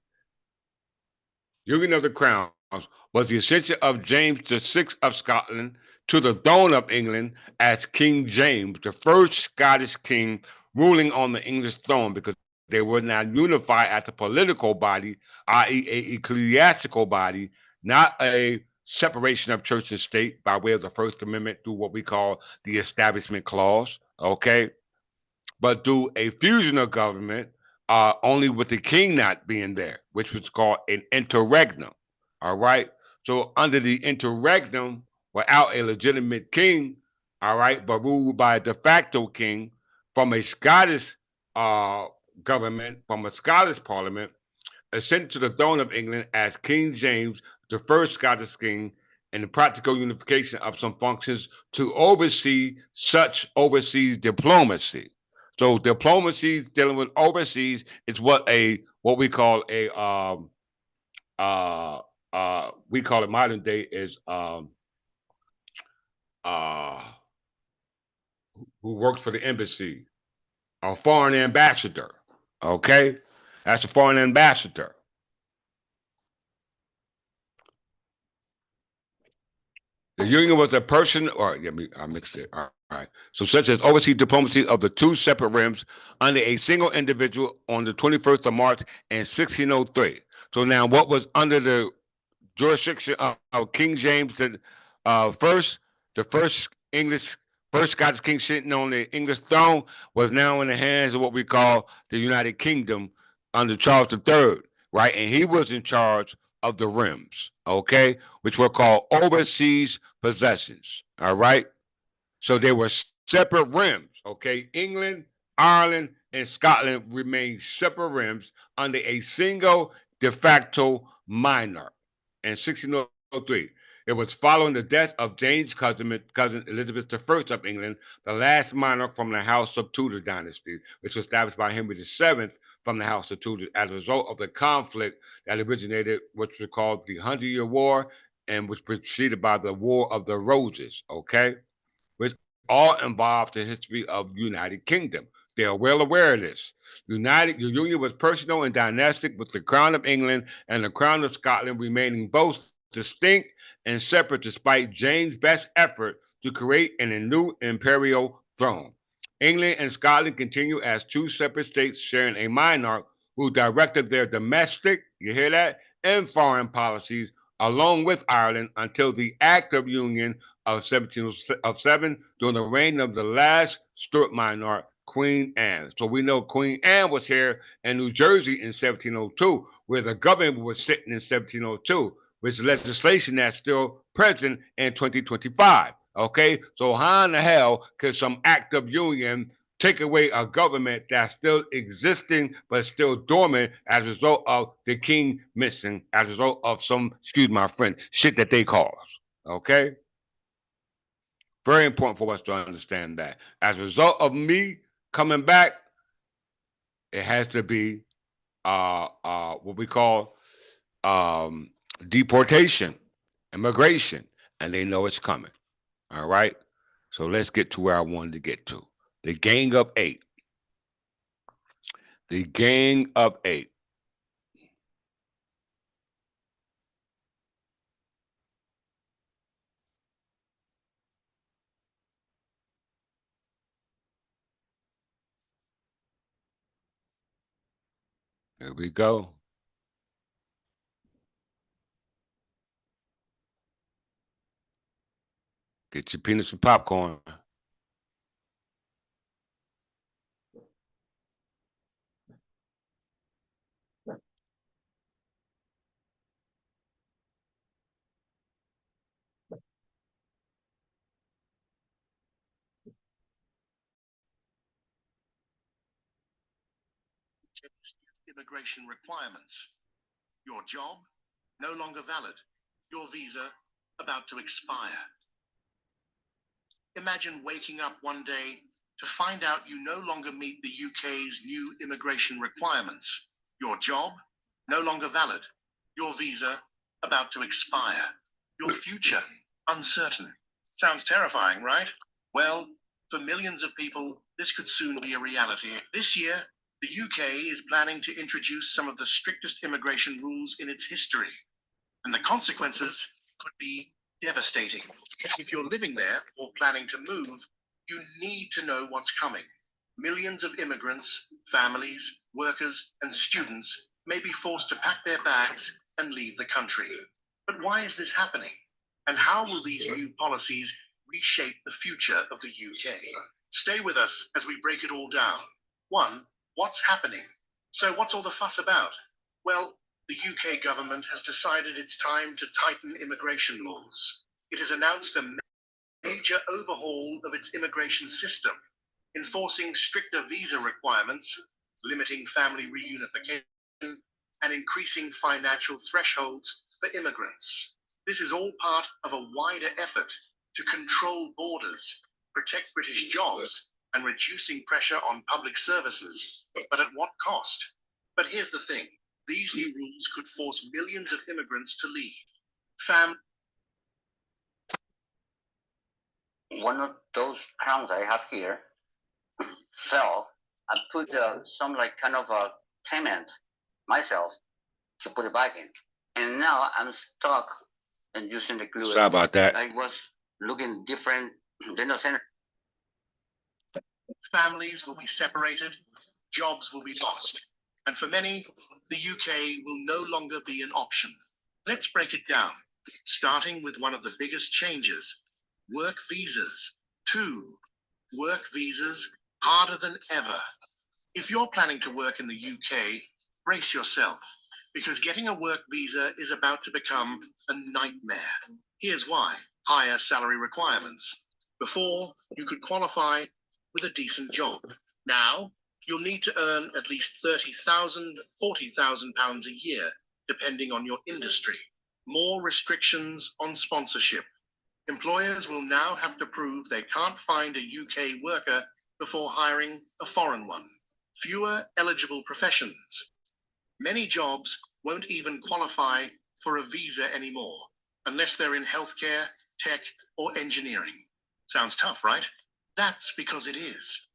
Union of the Crowns was the ascension of James the Sixth of Scotland to the throne of England as King James, the first Scottish king ruling on the English throne, because they were not unified as a political body, i.e., a ecclesiastical body, not a separation of church and state by way of the First Amendment through what we call the Establishment Clause. Okay, but through a fusion of government, only with the king not being there, which was called an interregnum. All right. So under the interregnum, without a legitimate king, all right, but ruled by a de facto king from a Scottish uh, government, from a Scottish parliament, ascended to the throne of England as King James, the first Scottish king, and the practical unification of some functions to oversee such overseas diplomacy. So diplomacy dealing with overseas is what we call a we call it modern day is uh who works for the embassy, a foreign ambassador. Okay, that's a foreign ambassador. The union was a person, or let me, I mixed it. All right. So, such as overseas diplomacy of the two separate rims under a single individual on the 21st of March in 1603. So, now what was under the jurisdiction of King James the first, the first Scottish king sitting on the English throne, was now in the hands of what we call the United Kingdom, under Charles III, right? And he was in charge of the rims, okay, which were called overseas possessions, all right? So they were separate rims, okay? England, Ireland, and Scotland remained separate rims under a single de facto monarch in 1603. It was following the death of James' cousin Elizabeth I of England, the last monarch from the House of Tudor dynasty, which was established by Henry VII from the House of Tudor as a result of the conflict that originated, which was called the Hundred Year War, and was preceded by the War of the Roses, okay? Which all involved the history of the United Kingdom. They are well aware of this. The union was personal and dynastic, with the Crown of England and the Crown of Scotland remaining both distinct and separate despite James' best effort to create a new imperial throne. England and Scotland continue as two separate states sharing a monarch who directed their domestic, you hear that, and foreign policies along with Ireland until the Act of Union of 1707 during the reign of the last Stuart monarch, Queen Anne. So we know Queen Anne was here in New Jersey in 1702, where the government was sitting in 1702, which is legislation that's still present in 2025. Okay, so how in the hell could some Act of Union take away a government that's still existing but still dormant as a result of the king missing, as a result of some, excuse my French, shit that they cause? Okay? Very important for us to understand that. As a result of me coming back, it has to be what we call um, deportation, immigration, and they know it's coming. All right? So let's get to where I wanted to get to. The Gang of Eight. The Gang of Eight. Here we go. Get your peanuts and popcorn. Immigration requirements. Your job no longer valid. Your visa about to expire. Imagine waking up one day to find out you no longer meet the UK's new immigration requirements. Your job no longer valid. Your visa about to expire. Your future uncertain. Sounds terrifying, right? Well, for millions of people, this could soon be a reality. This year, the UK is planning to introduce some of the strictest immigration rules in its history, and the consequences could be devastating. If you're living there or planning to move, you need to know what's coming. Millions of immigrants, families, workers, and students may be forced to pack their bags and leave the country. But why is this happening? And how will these new policies reshape the future of the UK? Stay with us as we break it all down. 1. What's happening? So what's all the fuss about? Well, the UK government has decided it's time to tighten immigration laws. It has announced a major overhaul of its immigration system, enforcing stricter visa requirements, limiting family reunification, and increasing financial thresholds for immigrants. This is all part of a wider effort to control borders, protect British jobs, and reducing pressure on public services. But at what cost? But here's the thing. These new rules could force millions of immigrants to leave. One of those crowns I have here fell. I put some like kind of a cement myself to put it back in. And now I'm stuck and using the glue. Sorry about that. I was looking different. Families will be separated, jobs will be lost, and for many, the UK will no longer be an option. Let's break it down, starting with one of the biggest changes, work visas. 2. Work visas harder than ever. If you're planning to work in the UK, brace yourself, because getting a work visa is about to become a nightmare. Here's why: higher salary requirements. Before, you could qualify with a decent job. Now, you'll need to earn at least 30,000, 40,000 pounds a year, depending on your industry. More restrictions on sponsorship. Employers will now have to prove they can't find a UK worker before hiring a foreign one. Fewer eligible professions. Many jobs won't even qualify for a visa anymore, unless they're in healthcare, tech, or engineering. Sounds tough, right? That's because it is.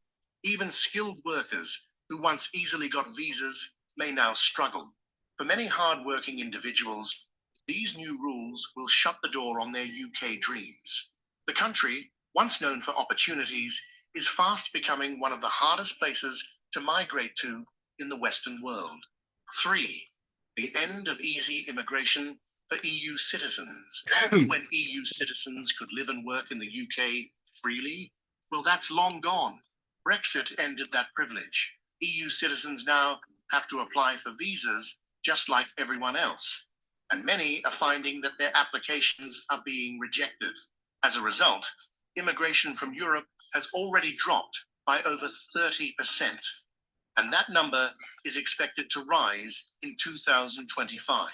Even skilled workers who once easily got visas may now struggle. For many hard-working individuals, these new rules will shut the door on their UK dreams. The country, once known for opportunities, is fast becoming one of the hardest places to migrate to in the Western world. 3. The end of easy immigration for EU citizens. When EU citizens could live and work in the UK freely? Well, that's long gone. Brexit ended that privilege. EU citizens now have to apply for visas just like everyone else. And many are finding that their applications are being rejected. As a result, immigration from Europe has already dropped by over 30%. And that number is expected to rise in 2025.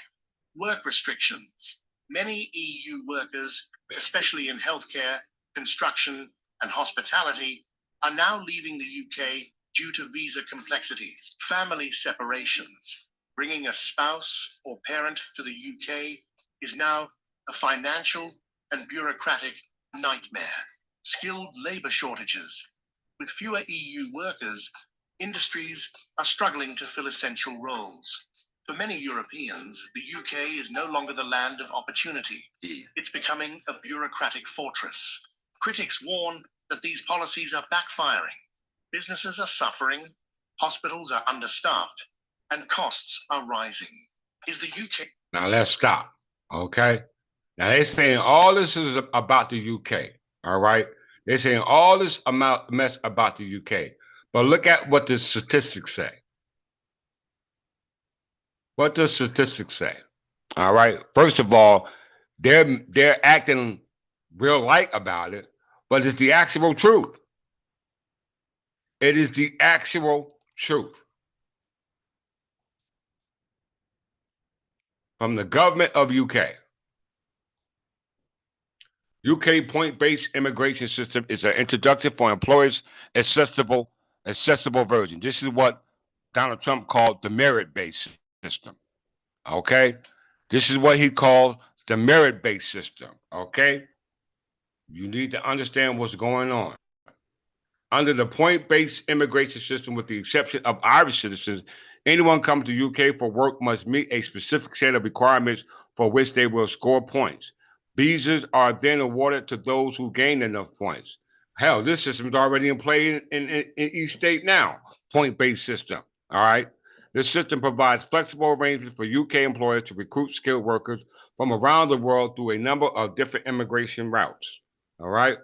Work restrictions. Many EU workers, especially in healthcare, construction, and hospitality, are now leaving the UK due to visa complexities. Family separations. Bringing a spouse or parent to the UK is now a financial and bureaucratic nightmare. Skilled labor shortages. With fewer EU workers, industries are struggling to fill essential roles. For many Europeans, the UK is no longer the land of opportunity. It's becoming a bureaucratic fortress. Critics warn that these policies are backfiring. Businesses are suffering, hospitals are understaffed, and costs are rising. Is the UK... Now let's stop, okay? Now they're saying all this is about the UK, all right? They're saying all this mess about the UK. But look at what the statistics say. What does statistics say? All right. First of all, they're acting real light about it, but it's the actual truth. It is the actual truth. From the government of UK. UK point-based immigration system is an introduction for employers accessible version. This is what Donald Trump called the merit-based system. Okay? This is what he called the merit-based system. Okay? You need to understand what's going on. Under the point-based immigration system, with the exception of Irish citizens, anyone coming to the UK for work must meet a specific set of requirements for which they will score points. Visas are then awarded to those who gain enough points. Hell, this system is already in play in each state now. Point-based system. All right. This system provides flexible arrangements for UK employers to recruit skilled workers from around the world through a number of different immigration routes. All right.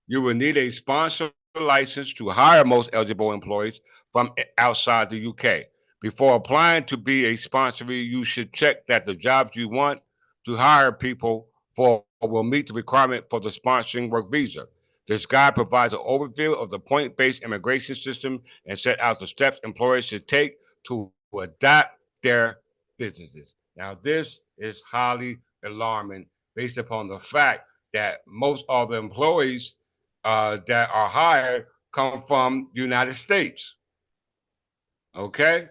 You will need a sponsor license to hire most eligible employees from outside the UK. Before applying to be a sponsor, you should check that the jobs you want to hire people for will meet the requirement for the sponsoring work visa. This guide provides an overview of the point-based immigration system and set out the steps employers should take to adapt their businesses. Now, this is highly alarming based upon the fact that most of the employees that are hired come from the United States. Okay?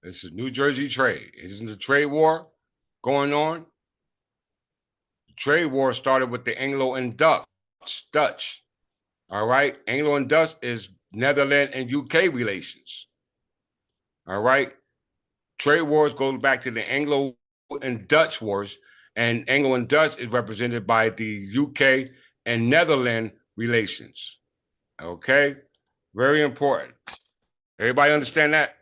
This is New Jersey trade. Isn't the trade war going on? The trade war started with the Anglo and Dutch. All right, Anglo and Dutch is Netherlands and UK relations. All right, trade wars go back to the Anglo and Dutch wars, and Anglo and Dutch is represented by the UK and Netherlands relations. Okay, very important. Everybody understand that?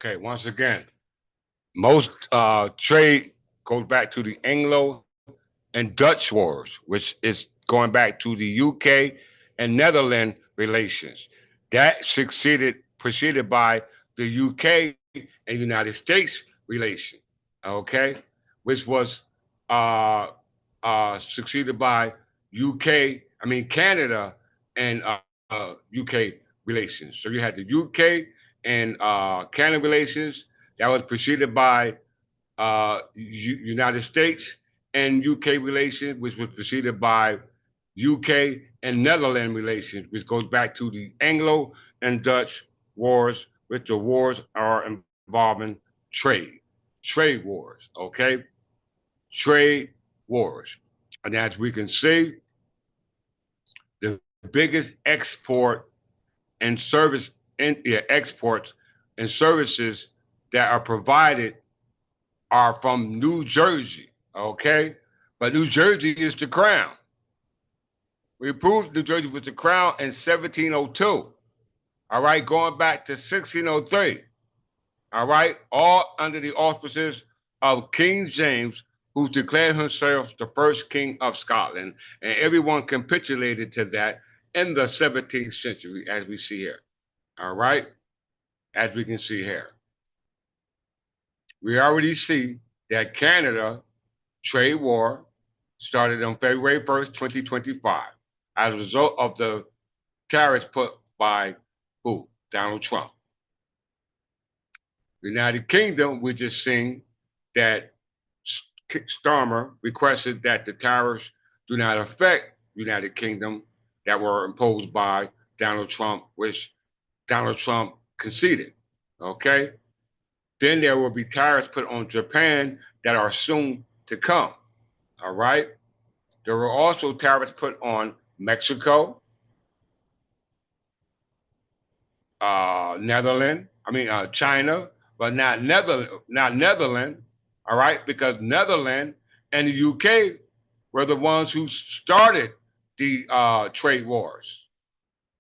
Okay, once again, most trade goes back to the Anglo and Dutch wars, which is going back to the UK and Netherlands relations. That preceded by the UK and United States relation, okay, which was uh, succeeded by Canada and UK relations. So you had the UK and Canada relations that was preceded by United States and UK relations, which was preceded by UK and Netherlands relations, which goes back to the Anglo and Dutch wars, which the wars are involving trade wars, okay? Trade wars. And as we can see, the biggest export and service exports and services that are provided are from New Jersey, okay? But New Jersey is the crown. We proved New Jersey was the crown in 1702, all right, going back to 1603, all right, all under the auspices of King James, who declared himself the first king of Scotland, and everyone capitulated to that in the 17th century, as we see here, all right, as we can see here. We already see that Canada trade war started on February 1st, 2025, as a result of the tariffs put by who? Donald Trump. The United Kingdom, we just seen that Starmer requested that the tariffs do not affect United Kingdom that were imposed by Donald Trump, which Donald Trump conceded. Okay? Then there will be tariffs put on Japan that are soon to come. All right? There were also tariffs put on Mexico, China, but not Netherlands. All right, because Netherlands and the UK were the ones who started the trade wars.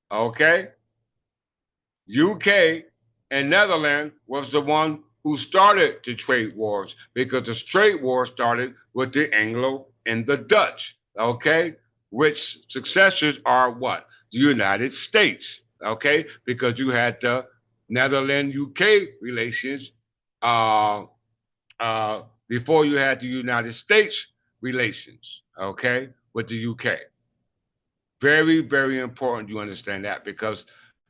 Okay, UK and Netherlands was the one who started the trade wars because the trade war started with the Anglo and the Dutch. Okay, which successors are what? The United States. Okay, because you had the Netherlands UK relations before you had the United States relations. Okay, with the UK. Very, very important you understand that because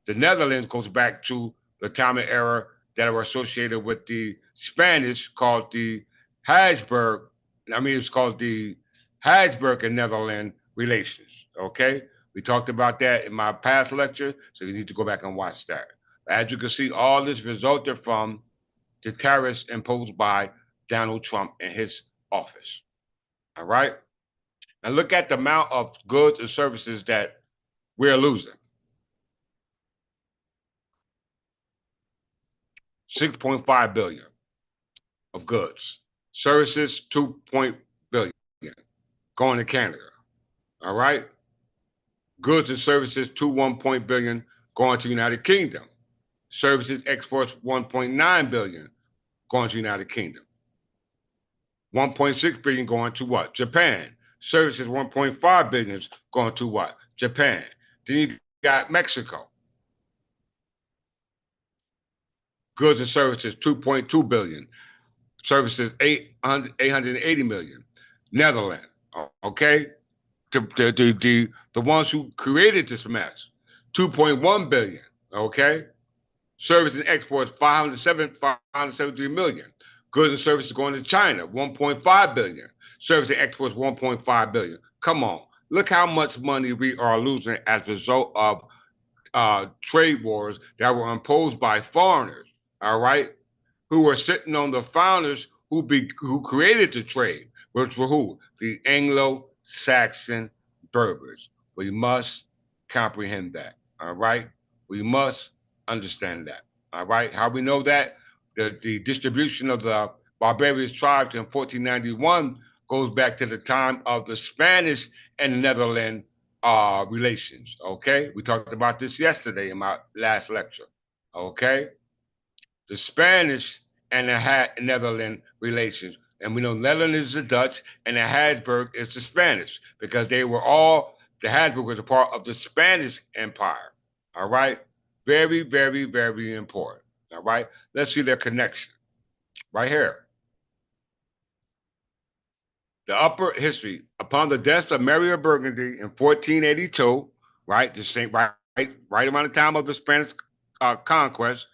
the Netherlands goes back to the time and era that are associated with the Spanish called the Habsburg. It's called the Habsburg and Netherlands relations. Okay, we talked about that in my past lecture, so you need to go back and watch that. As you can see, all this resulted from the tariffs imposed by Donald Trump in his office. All right. Now look at the amount of goods and services that we're losing. 6.5 billion of goods. Services, 2 billion going to Canada. All right. Goods and services, 1 billion going to United Kingdom. Services exports, 1.9 billion going to United Kingdom. 1.6 billion going to what? Japan. Services, 1.5 billion going to what? Japan. Then you got Mexico. Goods and services 2.2 billion. Services 880 million. Netherlands. Okay, the ones who created this mess, 2.1 billion. Okay, service and exports 573 million. Goods and services going to China, 1.5 billion. Service and exports 1.5 billion. Come on, look how much money we are losing as a result of trade wars that were imposed by foreigners. All right, who were sitting on the founders who created the trade, which were who? The Anglo-Saxon Berbers. We must comprehend that. All right, we must understand that. All right, how we know that? The distribution of the barbarous tribes in 1491 goes back to the time of the Spanish and Netherlands relations. Okay, we talked about this yesterday in my last lecture. Okay, the Spanish and the Netherlands relations. And we know Netherlands is the Dutch and the Habsburg is the Spanish because they were all, the Habsburg was a part of the Spanish Empire. All right? Very, very, very important. All right? Let's see their connection right here. The upper history. Upon the death of Mary of Burgundy in 1482, right? The same, right around the time of the Spanish conquest,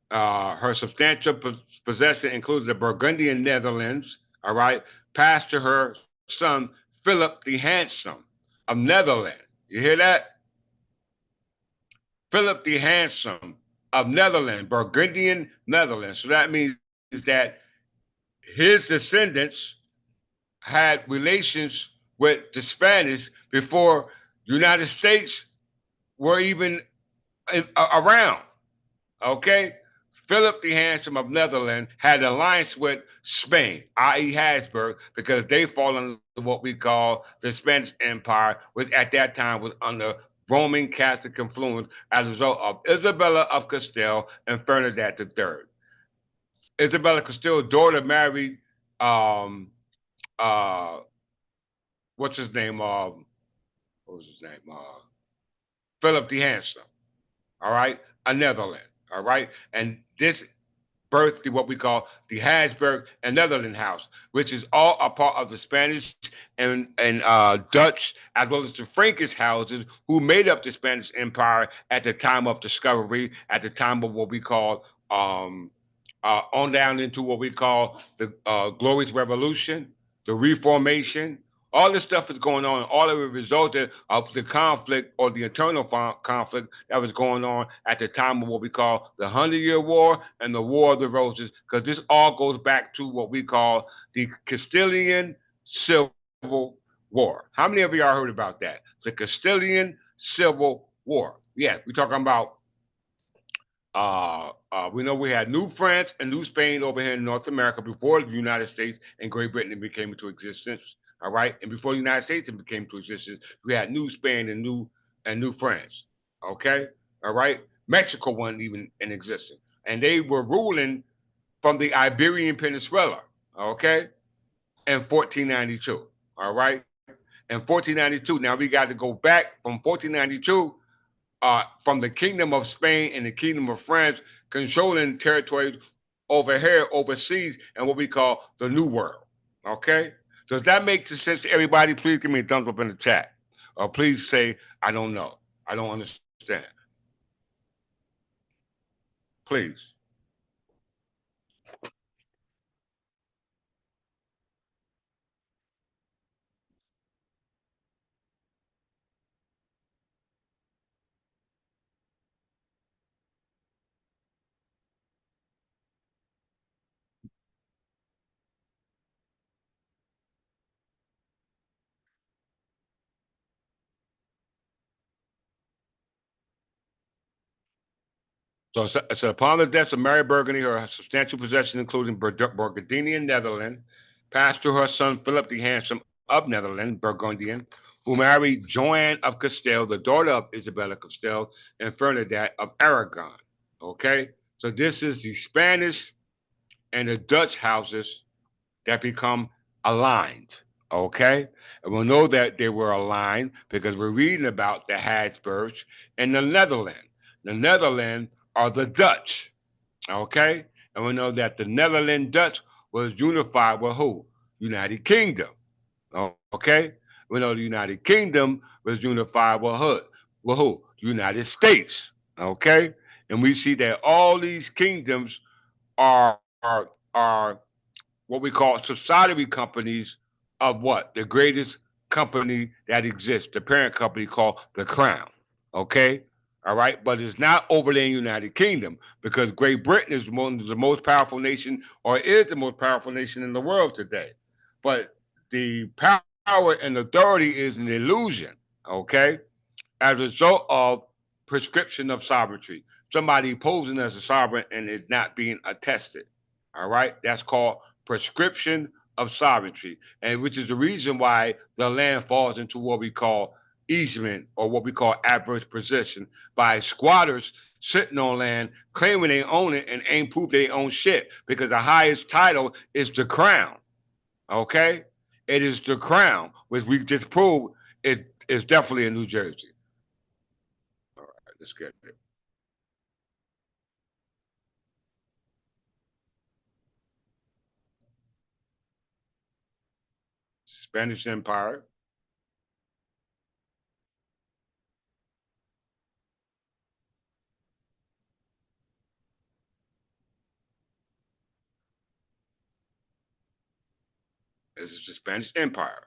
her substantial possession includes the Burgundian Netherlands, all right, passed to her son Philip the Handsome of Netherlands. You hear that? Philip the Handsome of Netherlands, Burgundian Netherlands. So that means that his descendants had relations with the Spanish before the United States were even around. Okay? Philip the Handsome of Netherlands had an alliance with Spain, i.e. Habsburg, because they fall under what we call the Spanish Empire, which at that time was under Roman Catholic influence as a result of Isabella of Castile and Ferdinand III. Isabella Castile's daughter married, um, uh, what's his name? What was his name? Philip the Handsome. All right, a Netherland. All right, and this birthed to what we call the Habsburg and Netherlands House, which is all a part of the Spanish and Dutch, as well as the Frankish houses who made up the Spanish Empire at the time of discovery, at the time of what we call on down into what we call the Glorious Revolution, the Reformation. All this stuff is going on. All of it resulted of the conflict or the internal conflict that was going on at the time of what we call the 100-Year War and the War of the Roses, because this all goes back to what we call the Castilian Civil War. How many of y'all heard about that? The Castilian Civil War. Yeah, we're talking about we know we had New France and New Spain over here in North America before the United States and Great Britain became into existence. All right, and before the United States became into existence, we had New Spain and New France. Okay, all right. Mexico wasn't even in existence, and they were ruling from the Iberian Peninsula. Okay, in 1492. All right, in 1492. Now we got to go back from 1492 from the Kingdom of Spain and the Kingdom of France controlling territories over here, overseas, and what we call the New World. Okay? Does that make sense to everybody? Please give me a thumbs up in the chat. Or please say, I don't know. I don't understand. Please. So upon the death of Mary Burgundy, her substantial possessions, including Burgundian Netherlands, passed to her son Philip the Handsome of Netherlands, Burgundian, who married Joanne of Castile, the daughter of Isabella Castile, and Ferdinand of Aragon. Okay, so this is the Spanish and the Dutch houses that become aligned. Okay, and we'll know that they were aligned because we're reading about the Habsburgs in the Netherlands. The Netherlands are the Dutch. Okay? And we know that the Netherlands Dutch was unified with who? United Kingdom. Okay? We know the United Kingdom was unified with who? With who? The United States. Okay? And we see that all these kingdoms are what we call subsidiary companies of what? The greatest company that exists, the parent company called the Crown. Okay? All right, but it's not over there in the United Kingdom because Great Britain is one of the most powerful nation, or is the most powerful nation in the world today. But the power and authority is an illusion. Okay, as a result of prescription of sovereignty. Somebody posing as a sovereign and is not being attested. All right, that's called prescription of sovereignty, and which is the reason why the land falls into what we call easement or what we call adverse possession by squatters sitting on land claiming they own it and ain't proof they own shit because the highest title is the crown. Okay, it is the crown, which we just proved it is definitely in New Jersey. All right, let's get it. Spanish Empire. This is the Spanish Empire.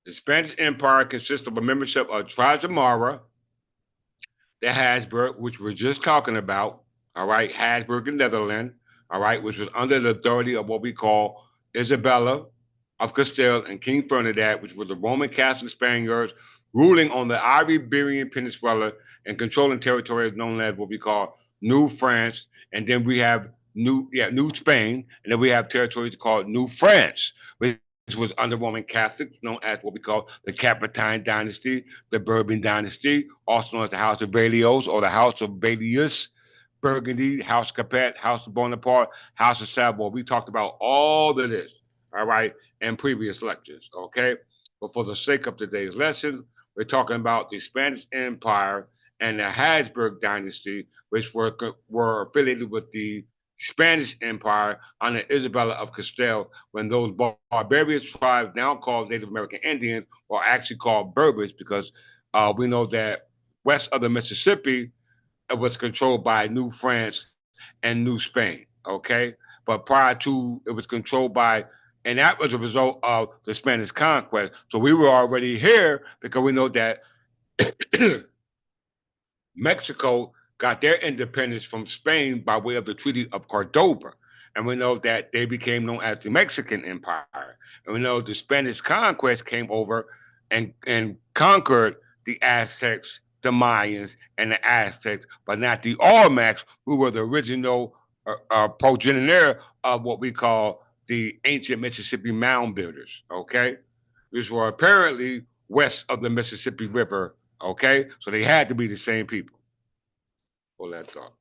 The Spanish Empire consists of a membership of tribes of Mara, the Habsburg, which we're just talking about, all right, Habsburg in Netherlands, all right, which was under the authority of what we call Isabella of Castile and King Ferdinand, which were the Roman Catholic Spaniards ruling on the Iberian Peninsula and controlling territories known as what we call New France, and then we have New Spain, and then we have territories called New France, which was under Roman Catholics, known as what we call the Capetine dynasty, the Bourbon dynasty, also known as the House of Balios or the House of Balius, Burgundy, House Capet, House of Bonaparte, House of Savoy. We talked about all of this, all right, in previous lectures, okay? But for the sake of today's lesson, we're talking about the Spanish Empire and the Habsburg dynasty, which were affiliated with the Spanish Empire under Isabella of Castile, when those barbarian tribes, now called Native American Indians, were actually called Berbers because we know that west of the Mississippi was controlled by New France and New Spain. Okay, but prior to it was controlled by, and that was a result of the Spanish conquest. So we were already here because we know that Mexico got their independence from Spain by way of the Treaty of Cordoba. And we know that they became known as the Mexican Empire. And we know the Spanish conquest came over and conquered the Aztecs, the Mayans, and the Aztecs, but not the Olmecs, who were the original progenitor of what we call the ancient Mississippi mound builders. Okay, which were apparently west of the Mississippi River. Okay, so they had to be the same people. Hold that thought.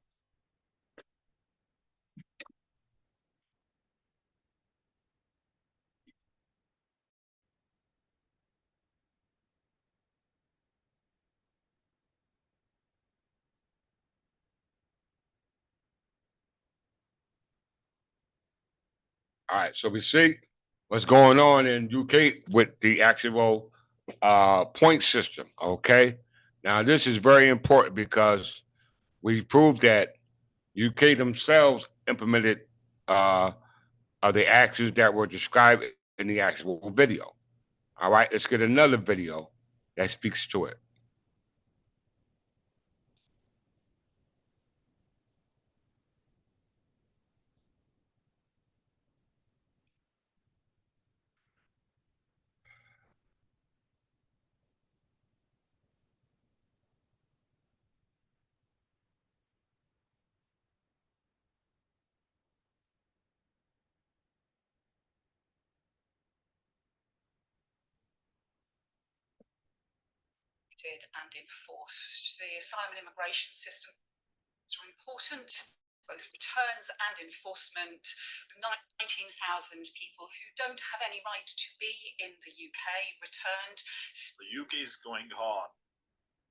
All right, so we see what's going on in UK with the actual point system. Okay, now this is very important because we proved that UK themselves implemented uh, the actions that were described in the actual video. All right, let's get another video that speaks to it. And enforced. The asylum and immigration systems are important, both returns and enforcement. 19,000 people who don't have any right to be in the UK returned. The UK is going hard,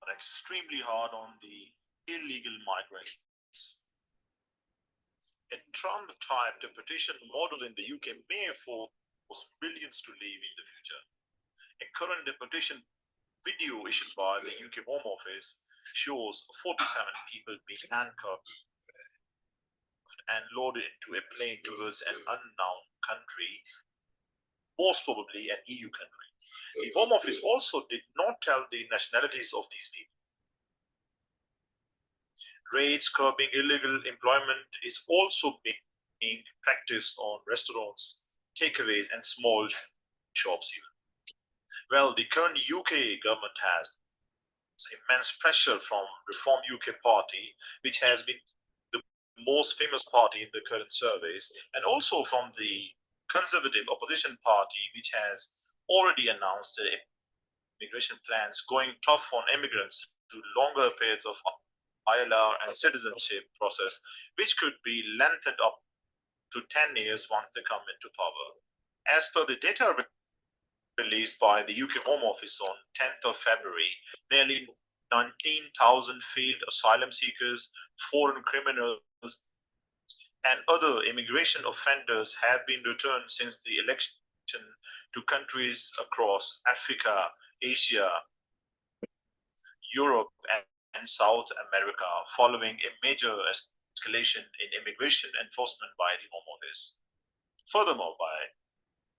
but extremely hard on the illegal migrants. A Trump-type deportation model in the UK may force millions to leave in the future. A current deportation video issued by the UK Home Office shows 47 people being handcuffed and loaded into a plane towards an unknown country, most probably an EU country. The Home Office also did not tell the nationalities of these people. Raids curbing illegal employment is also being practiced on restaurants, takeaways, and small shops even. Well, the current UK government has immense pressure from Reform UK Party, which has been the most famous party in the current surveys, and also from the Conservative Opposition Party, which has already announced their immigration plans, going tough on immigrants through longer periods of ILR and citizenship process, which could be lengthened up to 10 years once they come into power. As per the data released by the UK Home Office on 10th of February, nearly 19,000 failed asylum seekers, foreign criminals, and other immigration offenders have been returned since the election to countries across Africa, Asia, Europe, and South America, following a major escalation in immigration enforcement by the Home Office. Furthermore, by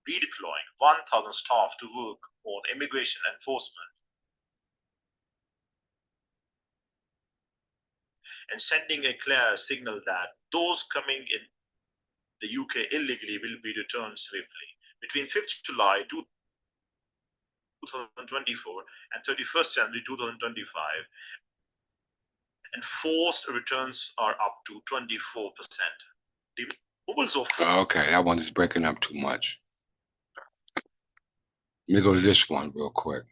redeploying 1,000 staff to work on immigration enforcement and sending a clear signal that those coming in the UK illegally will be returned swiftly. Between 5th July 2024 and 31st January 2025, enforced returns are up to 24%. The removals of Okay, that one is breaking up too much. Let me go to this one real quick.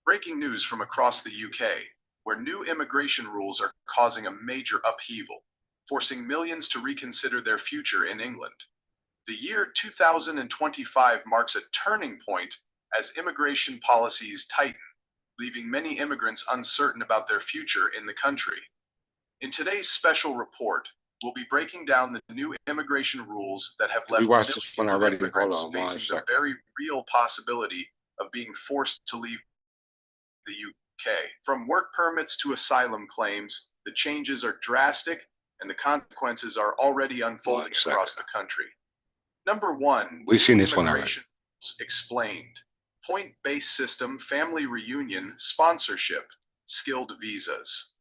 Breaking news from across the UK, where new immigration rules are causing a major upheaval, forcing millions to reconsider their future in England. The year 2025 marks a turning point as immigration policies tighten, leaving many immigrants uncertain about their future in the country. In today's special report, we'll be breaking down the new immigration rules that have left millions of immigrants facing the very real possibility of being forced to leave the UK. From work permits to asylum claims, the changes are drastic and the consequences are already unfolding across the country. Number one, we've seen this one already. Explained. Point-based system, family reunion, sponsorship, skilled visas.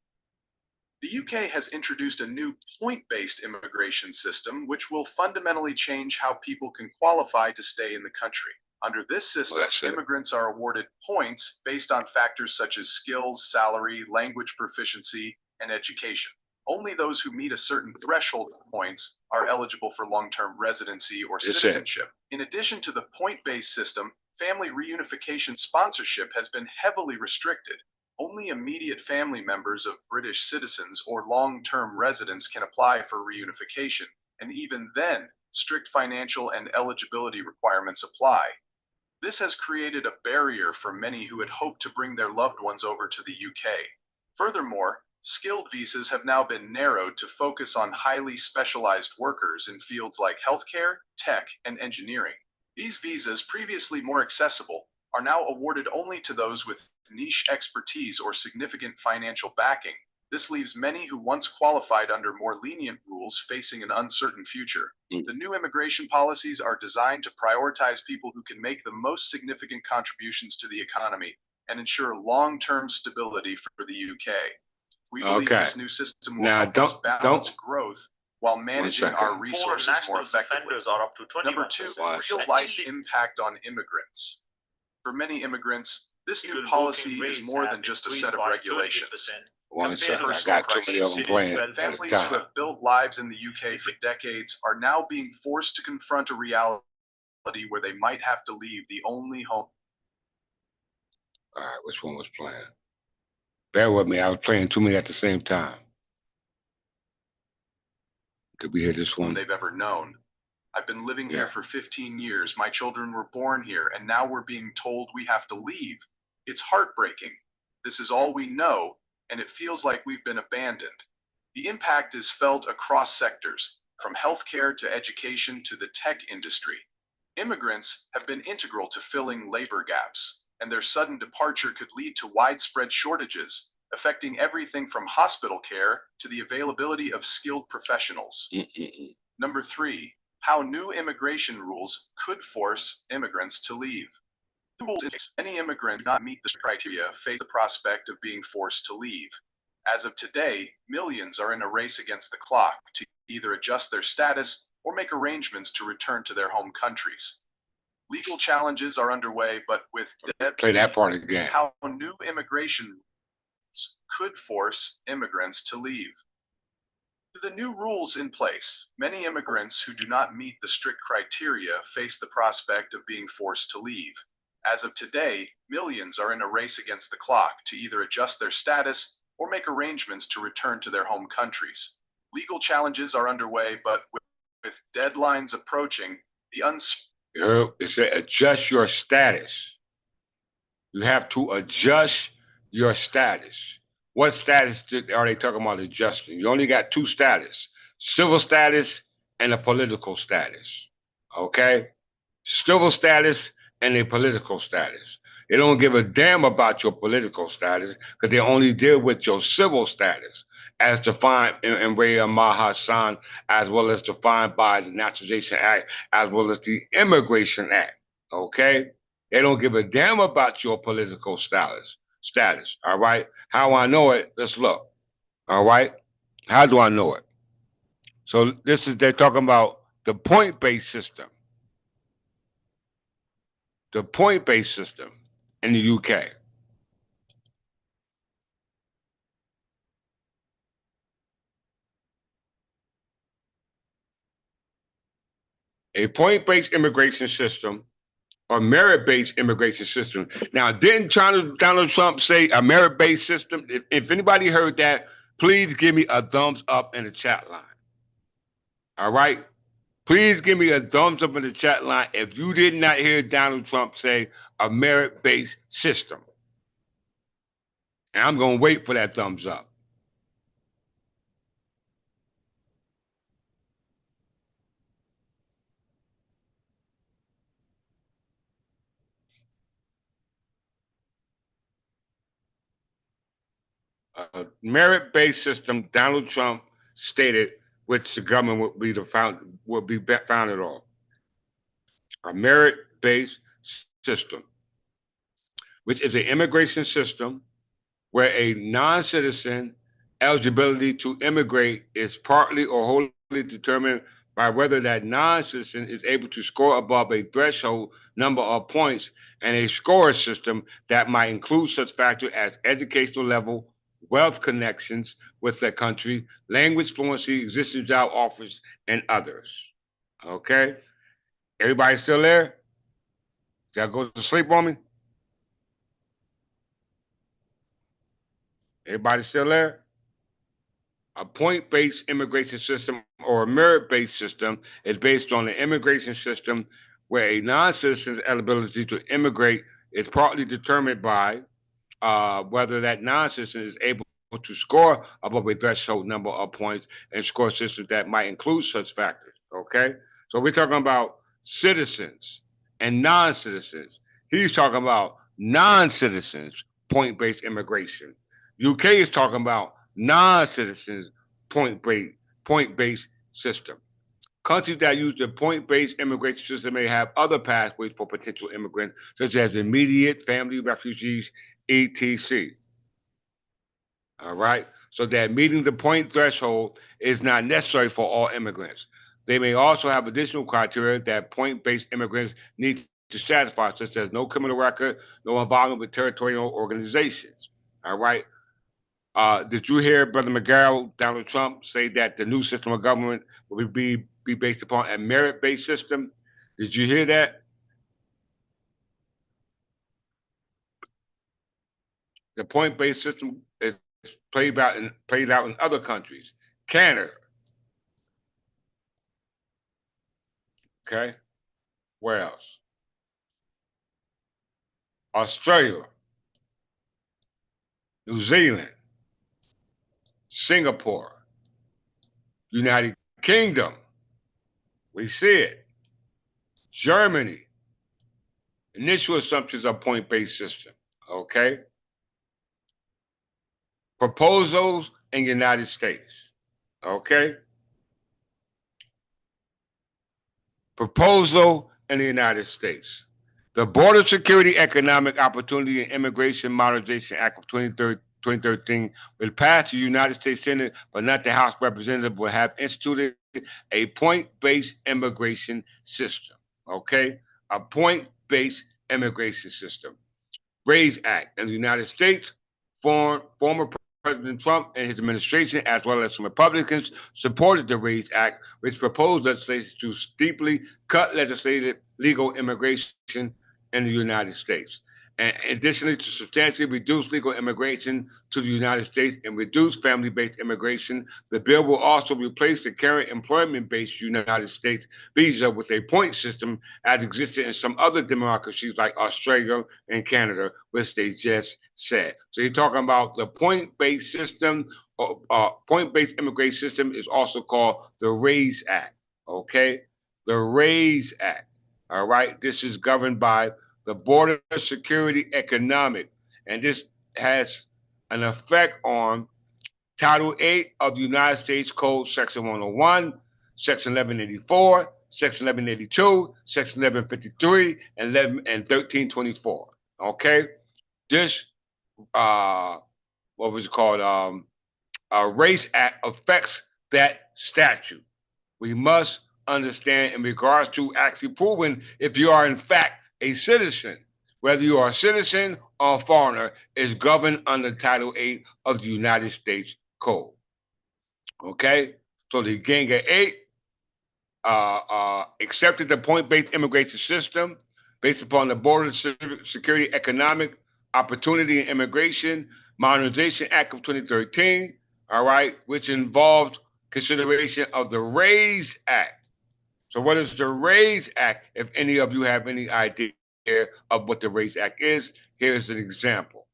The UK has introduced a new point-based immigration system which will fundamentally change how people can qualify to stay in the country. Under this system, immigrants are awarded points based on factors such as skills, salary, language proficiency, and education. Only those who meet a certain threshold of points are eligible for long-term residency or citizenship. In addition to the point-based system, family reunification sponsorship has been heavily restricted. Only immediate family members of British citizens or long-term residents can apply for reunification, and even then, strict financial and eligibility requirements apply. This has created a barrier for many who had hoped to bring their loved ones over to the UK. Furthermore, skilled visas have now been narrowed to focus on highly specialized workers in fields like healthcare, tech, and engineering. These visas, previously more accessible, are now awarded only to those with niche expertise or significant financial backing. This leaves many who once qualified under more lenient rules facing an uncertain future. The new immigration policies are designed to prioritize people who can make the most significant contributions to the economy and ensure long-term stability for the UK. We believe this new system will help us balance growth while managing our resources more effectively. Number two, real-life impact on immigrants. For many immigrants, this new policy is more than just a set of regulations. I got too many of them playing. Families who have built lives in the UK for decades are now being forced to confront a reality where they might have to leave the only home. All right, which one was playing? Bear with me. I was playing too many at the same time. Did we hear this one? They've ever known. I've been living here for 15 years. My children were born here, and now we're being told we have to leave. It's heartbreaking. This is all we know, and it feels like we've been abandoned. The impact is felt across sectors, from healthcare to education to the tech industry. Immigrants have been integral to filling labor gaps, and their sudden departure could lead to widespread shortages, affecting everything from hospital care to the availability of skilled professionals. Number 3, how new immigration rules could force immigrants to leave. Many immigrants do not meet the criteria face the prospect of being forced to leave. As of today, millions are in a race against the clock to either adjust their status or make arrangements to return to their home countries. Legal challenges are underway, but with play that part again. How new immigration rules could force immigrants to leave. With the new rules in place, many immigrants who do not meet the strict criteria face the prospect of being forced to leave. As of today, millions are in a race against the clock to either adjust their status or make arrangements to return to their home countries. Legal challenges are underway, but with deadlines approaching, it said adjust your status. You have to adjust your status. What status are they talking about adjusting? You only got 2 status: civil status and a political status. Okay? Civil status and a political status. They don't give a damn about your political status because they only deal with your civil status as defined in Ray Mahasan, as well as defined by the Naturalization Act, as well as the Immigration Act. Okay? They don't give a damn about your political status. All right? How I know it, let's look. All right? How do I know it? So they're talking about the point-based system. The point-based system in the UK. A point-based immigration system or merit-based immigration system. Now, didn't Donald Trump say a merit-based system? If anybody heard that, please give me a thumbs up in the chat line. All right? Please give me a thumbs up in the chat line if you did not hear Donald Trump say a merit-based system. And I'm going to wait for that thumbs up. A merit-based system, Donald Trump stated, which the government would be founded on. A merit-based system, which is an immigration system where a non-citizen eligibility to immigrate is partly or wholly determined by whether that non-citizen is able to score above a threshold number of points, and a score system that might include such factors as educational level, wealth connections with the country, language fluency, existing job offers, and others. Okay? Everybody still there? Did I go to sleep on me? Everybody still there? A point-based immigration system or a merit-based system is based on an immigration system where a non-citizen's eligibility to immigrate is partly determined by whether that non-citizen is able to score above a threshold number of points, and score systems that might include such factors. Okay? So we're talking about citizens and non-citizens. He's talking about non-citizens point-based immigration. UK is talking about non-citizens point-based system. Countries that use the point-based immigration system may have other pathways for potential immigrants, such as immediate family refugees, etc. All right? So that meeting the point threshold is not necessary for all immigrants. They may also have additional criteria that point-based immigrants need to satisfy, such as no criminal record, no involvement with territorial organizations. All right? Did you hear Brother McGarrell, Donald Trump, say that the new system of government will be based upon a merit-based system? Did you hear that? The point-based system is played out in other countries. Canada, okay? Where else? Australia, New Zealand, Singapore, United Kingdom. We see it. Germany. Initial assumptions are point-based system. Okay. Proposals in the United States. Okay. Proposal in the United States. The Border Security, Economic Opportunity, and Immigration Modernization Act of 2013 will pass the United States Senate, but not the House of Representatives, will have instituted a point-based immigration system. Okay? A point-based immigration system. RAISE Act in the United States, former President Trump and his administration, as well as some Republicans, supported the RAISE Act, which proposed legislation to steeply cut legislative legal immigration in the United States. And additionally, to substantially reduce legal immigration to the United States and reduce family based immigration, the bill will also replace the current employment based United States visa with a point system as existed in some other democracies like Australia and Canada, which they just said. So you're talking about the point based system, point based immigration system is also called the RAISE Act. Okay? The RAISE Act. All right? This is governed by the Border Security Economic, and this has an effect on Title 8 of the United States Code, Section 101, Section 1184, Section 1182, Section 1153, and 1324. Okay? This, what was it called? RAISE Act affects that statute. We must understand in regards to actually proving if you are in fact a citizen, whether you are a citizen or a foreigner, is governed under Title 8 of the United States Code. Okay? So the Gang of Eight accepted the point-based immigration system based upon the Border Security, Economic Opportunity, and Immigration Modernization Act of 2013, all right, which involved consideration of the RAISE Act. So what is the RAISE Act? If any of you have any idea of what the RAISE Act is, here's an example.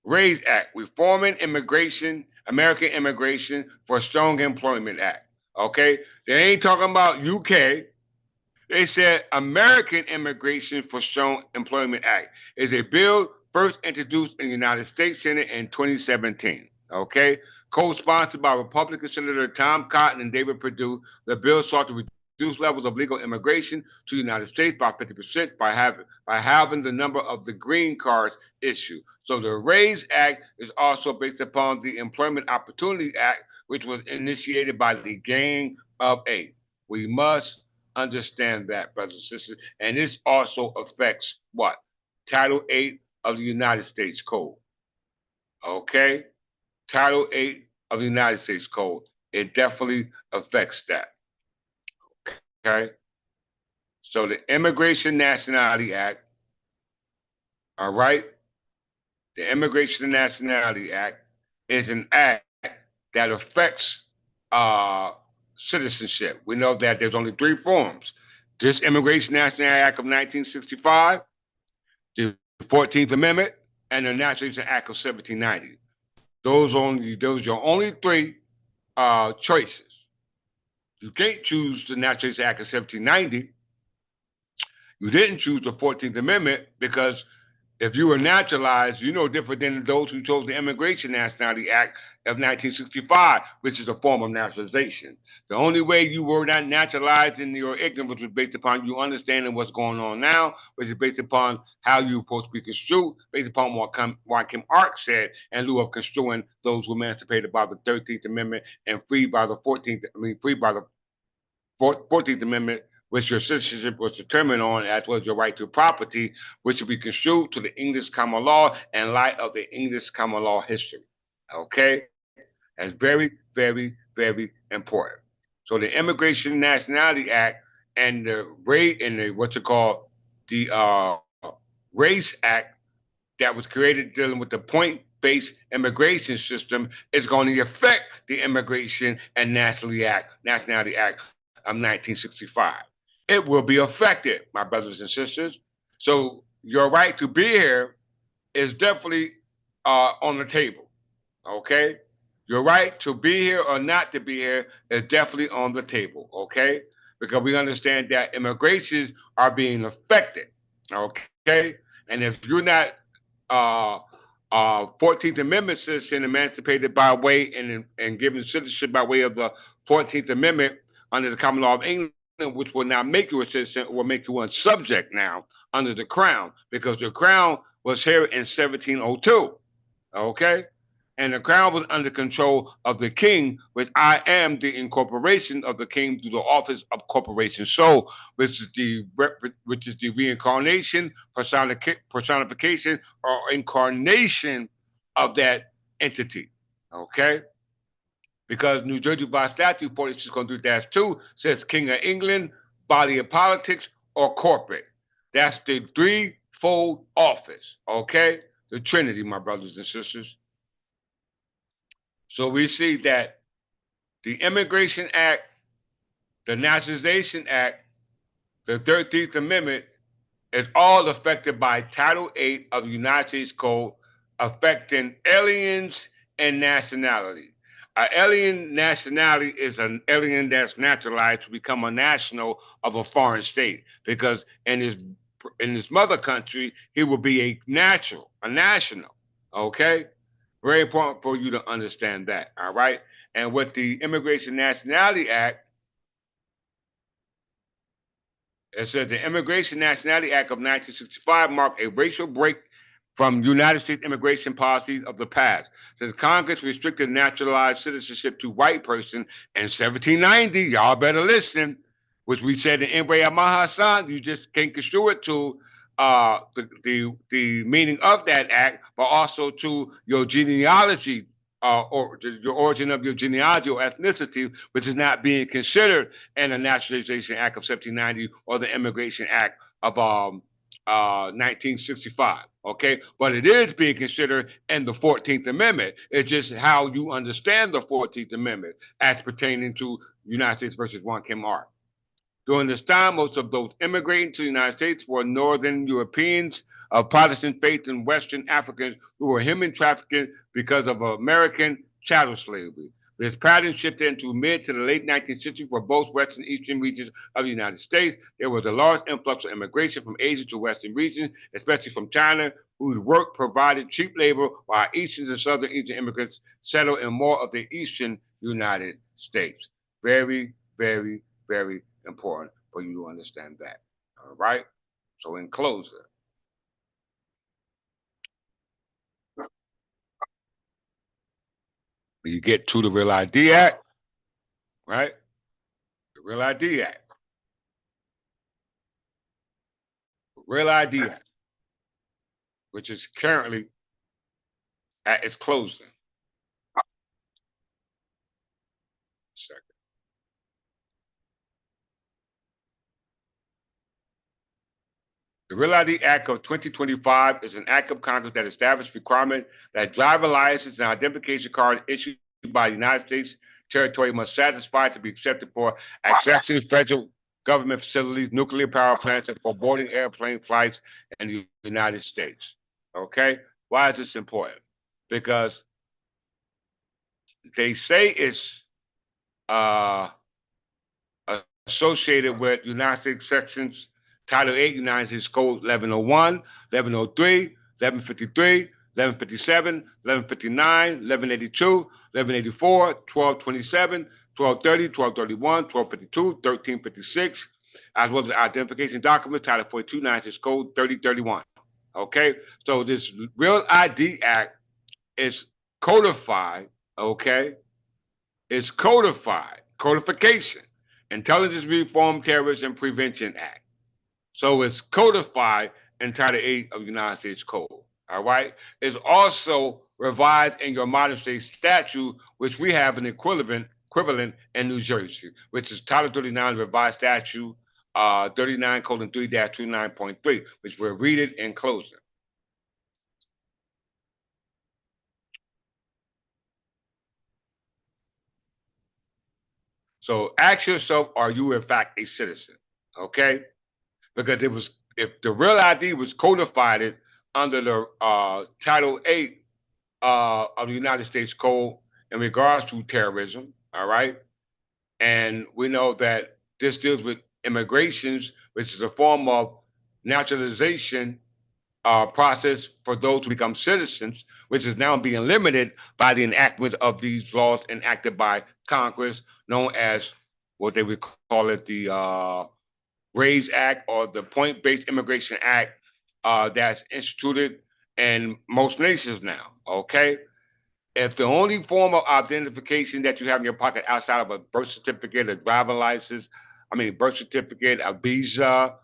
RAISE Act, Reforming Immigration, American Immigration for Strong Employment Act. Okay? They ain't talking about UK. They said American Immigration for Strong Employment Act is a bill first introduced in the United States Senate in 2017. Okay? Co-sponsored by Republican Senator Tom Cotton and David Perdue, the bill sought to reduce levels of legal immigration to the United States by 50% by halving the number of the green cards issued. So the RAISE Act is also based upon the Employment Opportunity Act, which was initiated by the Gang of Eight. We must understand that, brothers and sisters. And this also affects what? Title 8 of the United States Code. Okay? Title 8 of the United States Code. It definitely affects that. Okay? So the Immigration Nationality Act, all right? The Immigration and Nationality Act is an act that affects citizenship. We know that there's only three forms. This Immigration Nationality Act of 1965, the 14th Amendment, and the Naturalization Act of 1790. Those are your only three choices. You can't choose the Naturalization Act of 1790. You didn't choose the 14th Amendment because if you were naturalized, you're no different than those who chose the Immigration Nationality Act of 1965, which is a form of naturalization. The only way you were not naturalized in your ignorance was based upon you understanding what's going on now, which is based upon how you're supposed to be construed, based upon what Kim Ark said, in lieu of construing those who emancipated by the 13th Amendment and free by the 14th Amendment, which your citizenship was determined on, as well as your right to property, which will be construed to the English common law in light of the English common law history. Okay? That's very, very, very important. So the Immigration and Nationality Act and the what you call the Race Act that was created dealing with the point-based immigration system is going to affect the Immigration and Nationality Act of 1965. It will be affected, my brothers and sisters. So your right to be here is definitely on the table. Okay, your right to be here or not to be here is definitely on the table. Okay, because we understand that immigrations are being affected. Okay, and if you're not uh, 14th Amendment citizen emancipated by way and given citizenship by way of the 14th Amendment under the common law of England, which will now make you a citizen, will make you a subject now under the crown, because the crown was here in 1702. Okay? And the crown was under control of the king, which I am the incorporation of the king through the office of corporation. So, which is the reincarnation, personification, or incarnation of that entity. Okay? Because New Jersey by statute 46.3-2 says King of England, body of politics, or corporate. That's the threefold office. Okay? The Trinity, my brothers and sisters. So we see that the Immigration Act, the Naturalization Act, the 13th Amendment is all affected by Title VIII of the United States Code, affecting aliens and nationality. An alien nationality is an alien that's naturalized to become a national of a foreign state, because in his mother country he will be a national. Okay, very important for you to understand that. All right. And with the Immigration Nationality Act, it said the Immigration Nationality Act of 1965 marked a racial break from United States immigration policies of the past. Since Congress restricted naturalized citizenship to white person in 1790, y'all better listen, which we said in Embre Amahasan, you just can't construe it to the meaning of that act, but also to your genealogy, or your origin of your genealogy or ethnicity, which is not being considered in the Naturalization Act of 1790 or the Immigration Act of 1965. Okay, but it is being considered in the 14th Amendment. It's just how you understand the 14th Amendment as pertaining to United States versus Juan Kim Art. During this time, most of those immigrating to the United States were Northern Europeans of Protestant faith and Western Africans who were human trafficked because of American chattel slavery. This pattern shifted into mid to the late 19th century for both western and eastern regions of the United States. There was a large influx of immigration from Asia to western regions, especially from China, whose work provided cheap labor, while eastern and southern Asian immigrants settled in more of the eastern United States. Very, very, very important for you to understand that. All right? So, in closing, when you get to the Real ID Act, right? The Real ID Act. Real ID Act, which is currently at its closing. Second. The Real ID Act of 2025 is an act of Congress that established requirement that driver license and identification card issued by the United States territory must satisfy to be accepted for accessing federal government facilities, nuclear power plants, and for boarding airplane flights in the United States. Okay? Why is this important? Because they say it's uh, associated with United States sections Title 8, United States Code 1101, 1103, 1153, 1157, 1159, 1182, 1184, 1227, 1230, 1231, 1252, 1356, as well as identification documents, Title 42, United States Code 3031. Okay, so this Real ID Act is codified, okay? It's codified, codification, Intelligence Reform, Terrorism Prevention Act. So it's codified in Title 8 of the United States Code. All right. It's also revised in your modern state statute, which we have an equivalent in New Jersey, which is Title 39 revised statute 39:3-29.3, which we'll read it in closing. So ask yourself, are you in fact a citizen? Okay? Because it was, if the real ID was codified under the Title 8 of the United States Code in regards to terrorism, all right? And we know that this deals with immigrations, which is a form of naturalization process for those who become citizens, which is now being limited by the enactment of these laws enacted by Congress, known as what they would call it the RAISE Act or the Point Based Immigration Act that's instituted in most nations now. Okay, if the only form of identification that you have in your pocket outside of a birth certificate, a driver license, birth certificate, a visa,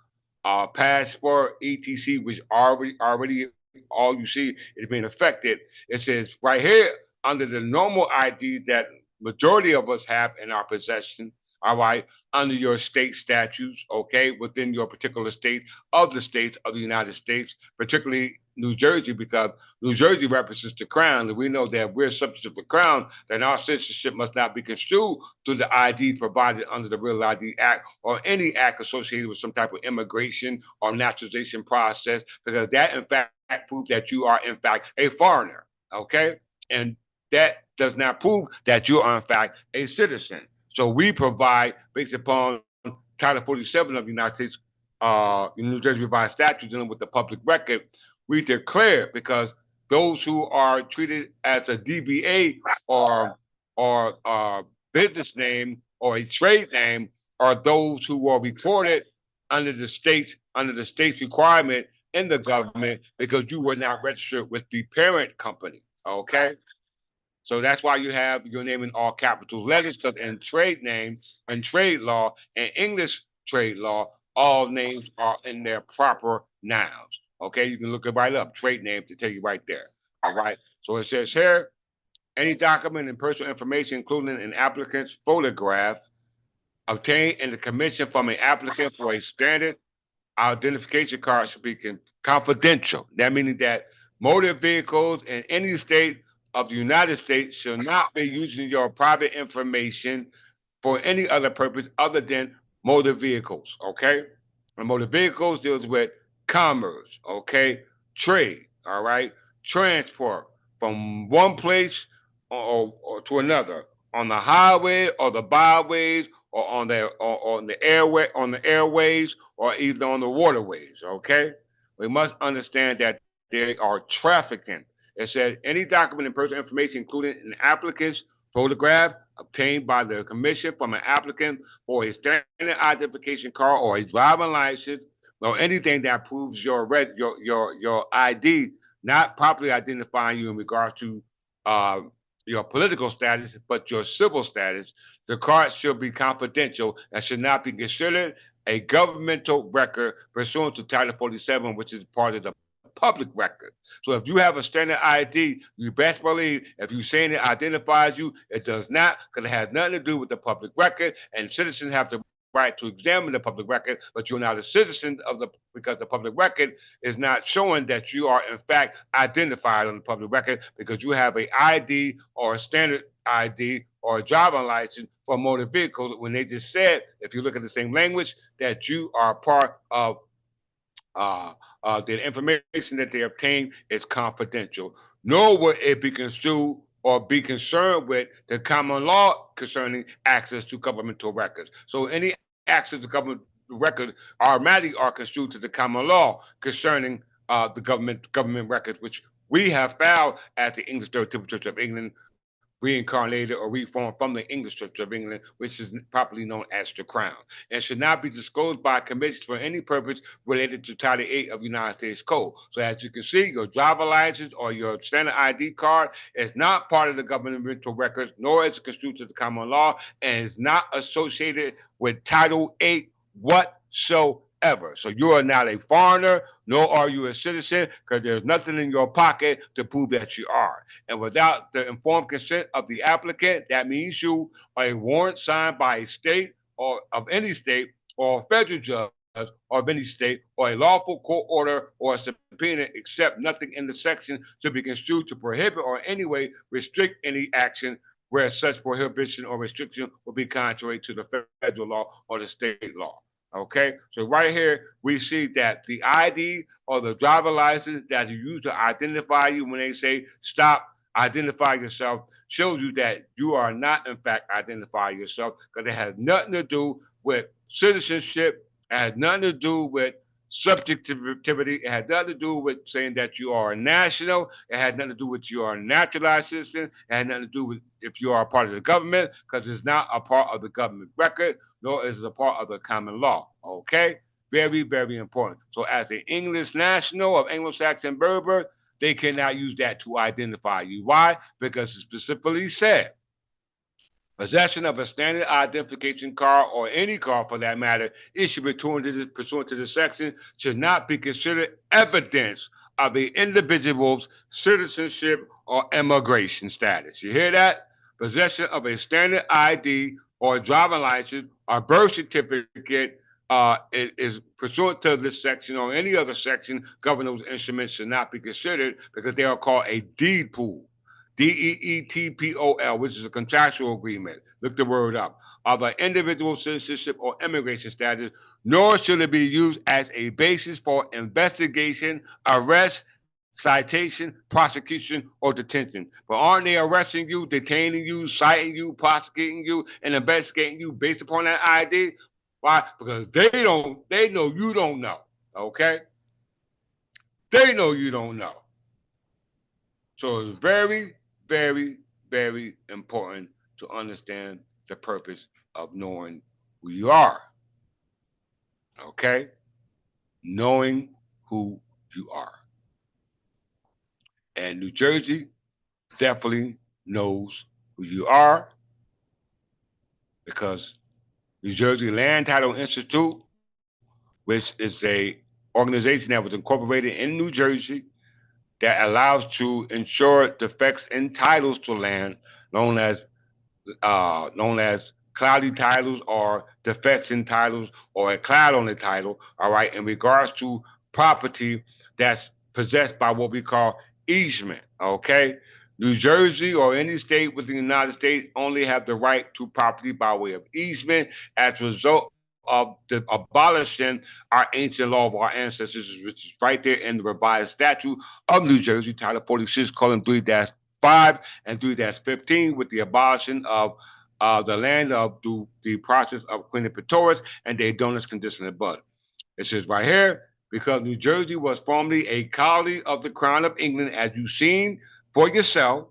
passport, etc., which already all you see is being affected. It says right here under the normal ID that majority of us have in our possession. All right, under your state statutes, okay, within your particular state of the states of the United States, particularly New Jersey, because New Jersey represents the crown, and we know that we're subject of the crown, then our citizenship must not be construed through the ID provided under the Real ID Act or any act associated with some type of immigration or naturalization process, because that in fact proves that you are in fact a foreigner, okay? And that does not prove that you are in fact a citizen. So we provide, based upon Title 47 of the United States, New Jersey revised statute dealing with the public record, we declare, because those who are treated as a DBA or business name or a trade name are those who are recorded under the state's requirement in the government because you were not registered with the parent company. Okay. So that's why you have your name in all capital letters, because in trade name and trade law and English trade law, all names are in their proper nouns. Okay, you can look it right up, trade name to tell you right there. All right. So it says here, any document and personal information, including an applicant's photograph, obtained in the commission from an applicant for a standard identification card should be confidential. That meaning that motor vehicles in any state of the United States should not be using your private information for any other purpose other than motor vehicles. Okay, and motor vehicles deals with commerce. Okay, trade. All right, transport from one place or to another on the highway or the byways or on the airways or either on the waterways. Okay, we must understand that they are trafficking. It said any document and personal information, including an applicant's photograph obtained by the commission from an applicant for a standard identification card or a driving license or anything that proves your ID, not properly identifying you in regards to uh, your political status, but your civil status. The card should be confidential and should not be considered a governmental record pursuant to Title 47, which is part of the public record. So if you have a standard ID, you best believe if you're saying it identifies you, it does not, because it has nothing to do with the public record, and citizens have the right to examine the public record, but you're not a citizen of the because the public record is not showing that you are in fact identified on the public record because you have a ID or a standard ID or a driving license for motor vehicles when they just said, if you look at the same language, that you are part of the information that they obtain is confidential. Nor will it be construed or be concerned with the common law concerning access to governmental records. So any access to government records automatically are construed to the common law concerning the government records, which we have found at the English Church of England, reincarnated or reformed from the English Church of England, which is properly known as the Crown, and should not be disclosed by commission for any purpose related to Title 8 of the United States Code. So as you can see, your driver license or your standard ID card is not part of the governmental records, nor is it construed to the common law, and is not associated with Title 8 whatsoever. whatsoever. So you are not a foreigner, nor are you a citizen, because there's nothing in your pocket to prove that you are. And without the informed consent of the applicant, that means you are a warrant signed by a state or of any state or a federal judge or of any state or a lawful court order or a subpoena, except nothing in the section to be construed to prohibit or in any way restrict any action where such prohibition or restriction will be contrary to the federal law or the state law. Okay, so right here we see that the ID or the driver license that you use to identify you when they say stop, identify yourself, shows you that you are not in fact identifying yourself, because it has nothing to do with citizenship. It has nothing to do with subjectivity. It has nothing to do with saying that you are a national. It has nothing to do with you are a naturalized citizen. It has nothing to do with if you are a part of the government, because it's not a part of the government record, nor is it a part of the common law. Okay? Very, very important. So as an English national of Anglo-Saxon Berber, they cannot use that to identify you. Why? Because it specifically said possession of a standard identification card or any card for that matter issued pursuant to this section should not be considered evidence of the individual's citizenship or immigration status. You hear that? Possession of a standard ID or driving license or birth certificate is pursuant to this section or any other section governing those instruments should not be considered because they are called a deed pool. DEETPOL, which is a contractual agreement. Look the word up. Of an individual citizenship or immigration status, nor should it be used as a basis for investigation, arrest, citation, prosecution, or detention. But aren't they arresting you, detaining you, citing you, prosecuting you, and investigating you based upon that ID? Why? Because they know you don't know. Okay? They know you don't know. So it's very, very, very important to understand the purpose of knowing who you are. Okay? Knowing who you are. And New Jersey definitely knows who you are because New Jersey Land Title Institute, which is a organization that was incorporated in New Jersey that allows to ensure defects in titles to land known as cloudy titles or defects in titles or a cloud on the title, all right, in regards to property that's possessed by what we call easement, okay? New Jersey or any state within the United States only have the right to property by way of easement as a result of the abolishing our ancient law of our ancestors, which is right there in the revised statute of New Jersey, Title 46, column 3-5 and 3-15, with the abolishing of the land of the process of Queen Pretorius and the donuts conditional above. It says right here, because New Jersey was formerly a colony of the Crown of England, as you've seen for yourself,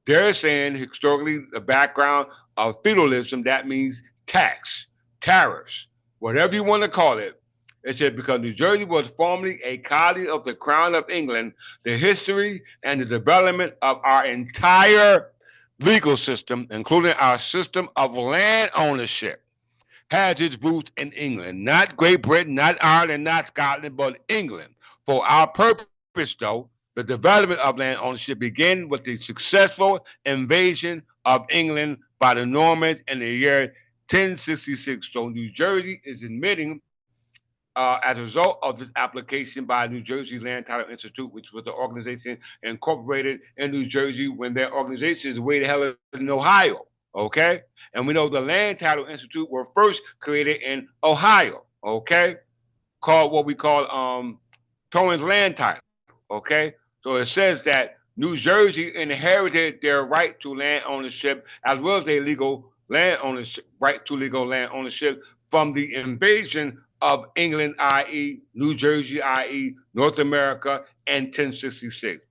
they're saying historically the background of feudalism, that means tax, tariffs, whatever you want to call it. It said because New Jersey was formerly a colony of the Crown of England, the history and the development of our entire legal system, including our system of land ownership, has its roots in England, not Great Britain, not Ireland, not Scotland, but England. For our purpose, though, the development of land ownership began with the successful invasion of England by the Normans in the year 1066. So New Jersey is admitting as a result of this application by New Jersey Land Title Institute, which was the organization incorporated in New Jersey when their organization is way the hell in Ohio. Okay? And we know the Land Title Institute were first created in Ohio. Okay? Called what we call Torrance Land Title. Okay? So it says that New Jersey inherited their right to land ownership as well as their legal land ownership, right to legal land ownership from the invasion of England, i.e., New Jersey, i.e., North America, in 1066.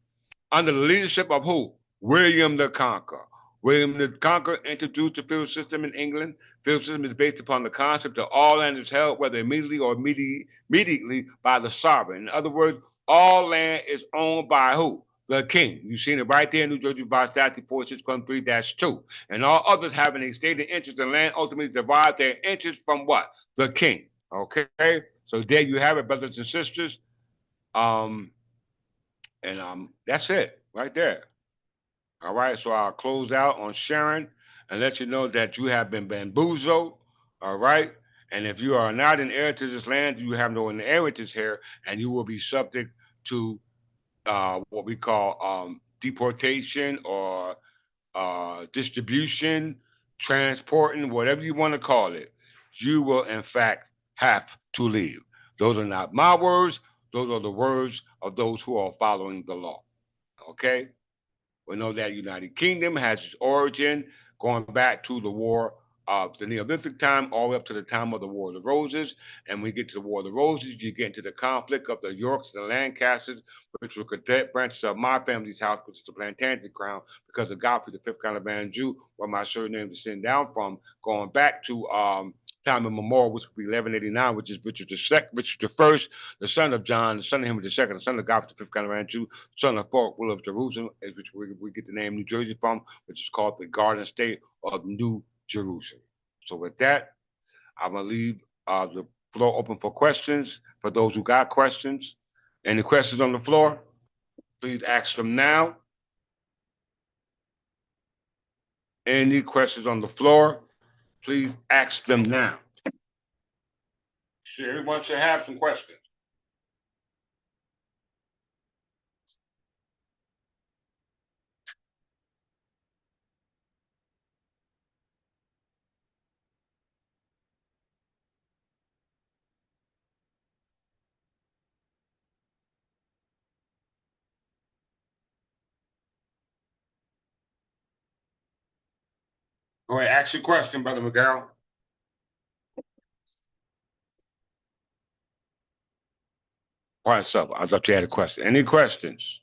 Under the leadership of who? William the Conqueror. William the Conqueror introduced the feudal system in England. Feudal system is based upon the concept that all land is held, whether immediately or immediately by the sovereign. In other words, all land is owned by who? The king. You've seen it right there in New Jersey by Statute 46.3-2. And all others having a stated interest in land ultimately derive their interest from what? The king. Okay? So there you have it, brothers and sisters. Um, and that's it right there. All right. So I'll close out on Sharon and let you know that you have been bamboozled. All right. And if you are not an heir to this land, you have no inheritance here, and you will be subject to what we call deportation or distribution, transporting, whatever you want to call it. You will, in fact, have to leave. Those are not my words. Those are the words of those who are following the law. Okay? We know that United Kingdom has its origin going back to the war of the Neolithic time, all the way up to the time of the War of the Roses. And when you get to the War of the Roses, you get into the conflict of the Yorks and the Lancasters, which were cadet branches of my family's house, which is the Plantagenet crown, because of Godfrey, the fifth Count of Anjou, where my surname descends down from, going back to time immemorial, which would be 1189, which is Richard Richard the First, the son of John, the son of Henry the Second, the son of Godfrey, the fifth Count of Anjou, son of Fort Will of Jerusalem, which we get the name New Jersey from, which is called the Garden State of New Jerusalem. So with that, I'm gonna leave the floor open for questions for those who got questions. Any questions on the floor? Please ask them now. Any questions on the floor? Please ask them now. Sure, everyone should have some questions. Go ahead, ask your question, Brother McGarrell. Pardon, sir. I thought you had a question. Any questions?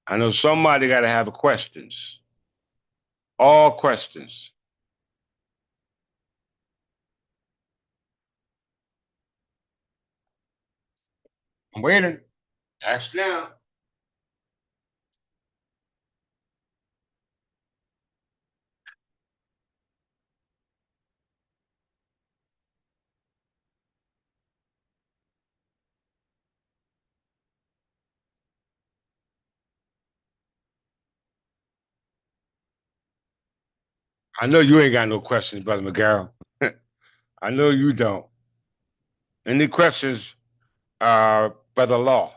I know somebody got to have questions. All questions. I'm waiting. Ask now. I know you ain't got no questions, Brother McGarrell. I know you don't. Any questions, Brother Law?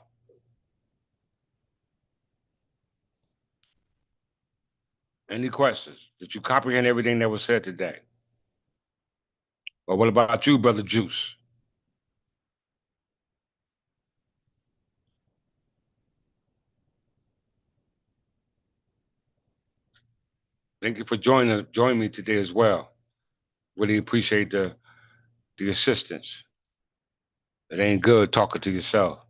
Any questions? Did you comprehend everything that was said today? Or what about you, Brother Juice? Thank you for joining me today as well. Really appreciate the assistance. It ain't good talking to yourself.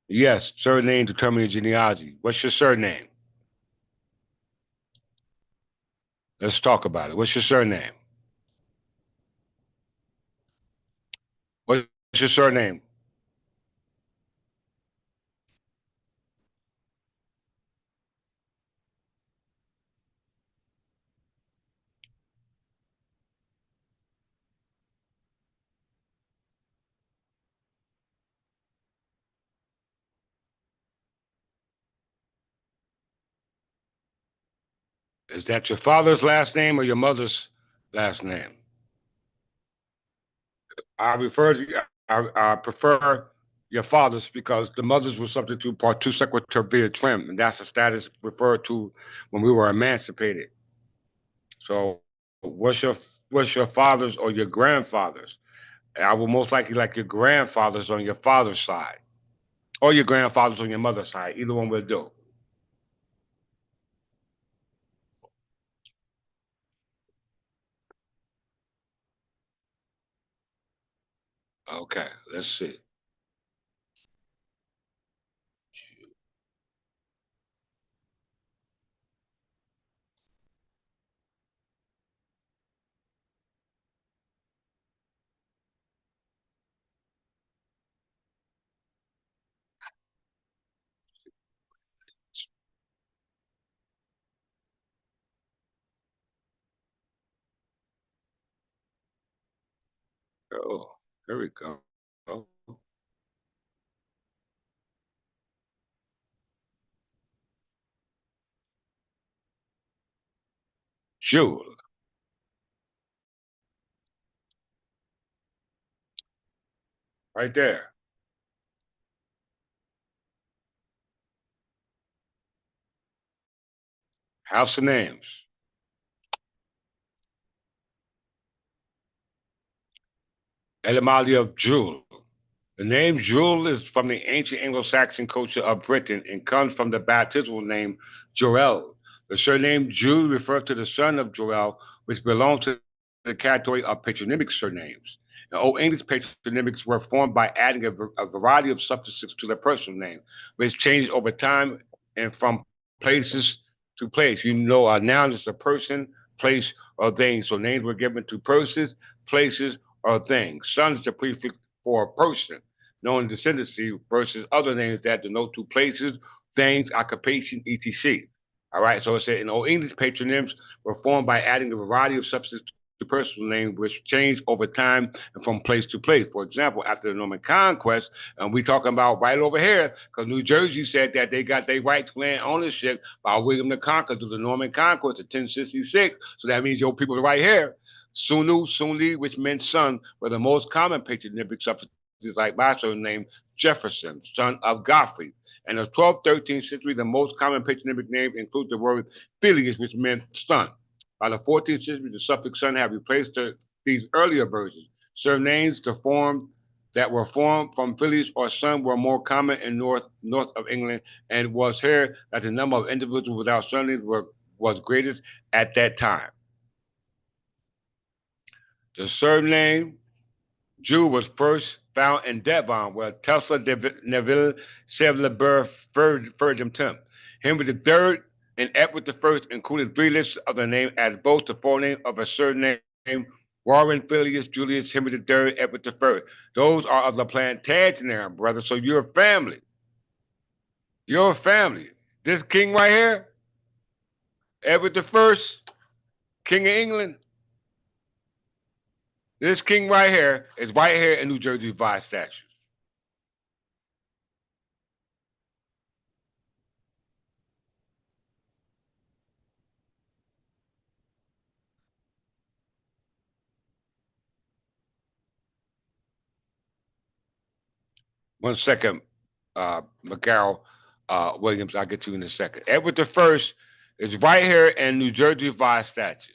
Yes, surname determine your genealogy. What's your surname? Let's talk about it. What's your surname? What's your surname? Is that your father's last name or your mother's last name? I refer to I prefer your father's because the mothers were subject to part two sequitur via trim, and that's the status referred to when we were emancipated. So, what's your father's or your grandfather's? I will most likely like your grandfather's on your father's side, or your grandfather's on your mother's side. Either one will do. Okay, let's see. Oh, here we go. Jewel, right there. House of names. Etymology of jewel. The name Jewel is from the ancient Anglo-Saxon culture of Britain and comes from the baptismal name Joel. The surname Jude refers to the son of Joel, which belongs to the category of patronymic surnames. In Old English, patronymics were formed by adding a variety of suffixes to the personal name, which changed over time and from places to place. You know, a noun is a person, place, or thing. So names were given to persons, places, or things. Son is the prefix for a person known descendancy versus other names that denote to places, things, occupation, etc. All right, so it said in Old English, patronyms were formed by adding a variety of substances to personal names, which changed over time and from place to place. For example, after the Norman Conquest, and we talking about right over here, because New Jersey said that they got their right to land ownership by William the Conqueror through the Norman Conquest in 1066. So that means your people right here, Sunu, Sunli, which meant son, were the most common patronymic substances like my surname, Jefferson, son of Godfrey. In the 12th, 13th century, the most common patronymic names include the word Phileas, which meant son. By the 14th century, the suffix son have replaced these earlier versions. Surnames, the form that were formed from Phileas or son, were more common in north of England, and was here that the number of individuals without surnames was greatest at that time. The surname Jew was first found in Devon, where Tesla Neville Sevleber Ferdinand Tim. Henry III and Edward I included three lists of the name as both the forename of a surname Warren, Phileas, Julius, Henry III, Edward I. Those are of the Plantagenet, brother. So you're a family. You're a family. This king right here, Edward I, King of England, this king right here is right here in New Jersey by statute. One second, McCarroll Williams. I'll get to you in a second. Edward the First is right here in New Jersey via statute.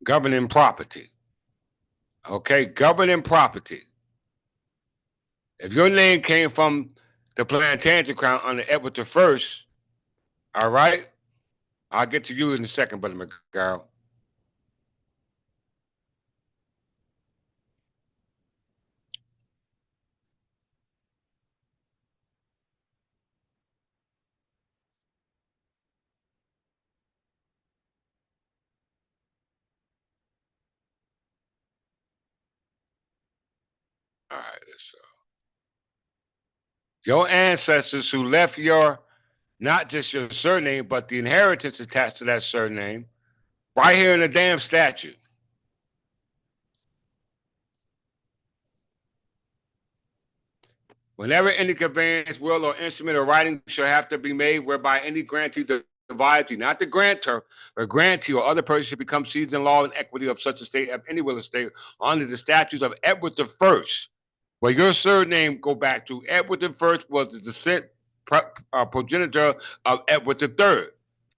Governing property. Okay, governing property. If your name came from the Plantagenet crown under Edward the First, all right, I'll get to you in a second, Brother McCarroll. All right, so your ancestors who left your not just your surname, but the inheritance attached to that surname, right here in the damn statute. Whenever any conveyance, will, or instrument or writing shall have to be made whereby any grantee divides, not the grantor, but grantee or other person should become seized in law and equity of such a state of any will estate under the statutes of Edward the First. Where your surname go back to Edward the First was the descent progenitor of Edward the Third.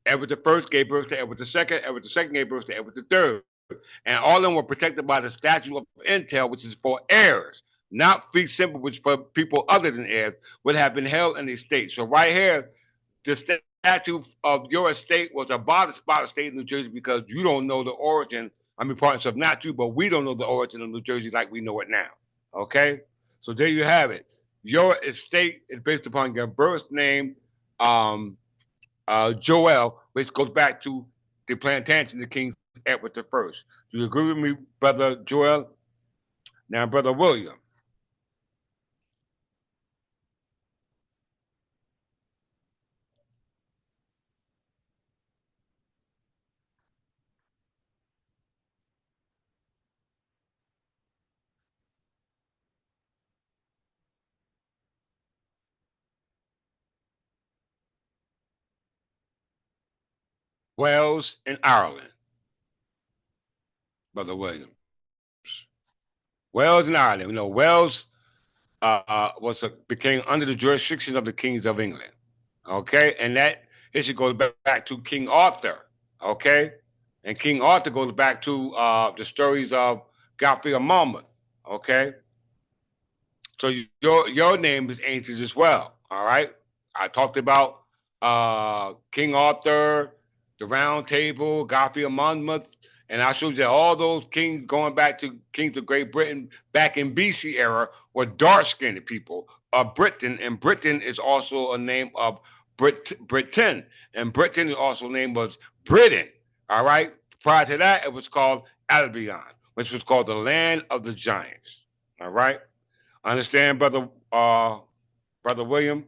Edward the First gave birth to Edward the Second. Edward the Second gave birth to Edward the Third, and all of them were protected by the statute of entail, which is for heirs, not fee simple, which for people other than heirs would have been held in the estate. So right here, the statute of your estate was abolished by the state of New Jersey because you don't know the origin. I mean, partners of not you, but we don't know the origin of New Jersey like we know it now. Okay, so there you have it. Your estate is based upon your birth name, Joel, which goes back to the plantation, the King Edward the First. Do you agree with me, brother Joel? Now, brother William. Wales, and Ireland, Brother Williams. Wales and Ireland. Wales became under the jurisdiction of the kings of England. Okay, and that history goes back to King Arthur. Okay, and King Arthur goes back to the stories of Godfrey of Monmouth. Okay, so your name is ancient as well. All right, I talked about King Arthur, the Round Table, Godfrey of Monmouth, and I showed you that all those kings going back to kings of Great Britain back in BC era were dark-skinned people. Britain, and Britain is also a name of Britain, and Britain is also a name was Britain. All right. Prior to that, it was called Albion, which was called the land of the giants. All right. Understand, brother William?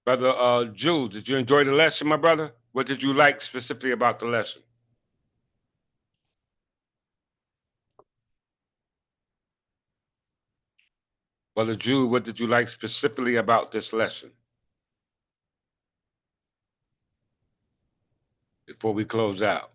Brother Jules, did you enjoy the lesson, my brother? What did you like specifically about the lesson? Brother Jules, what did you like specifically about this lesson? Before we close out.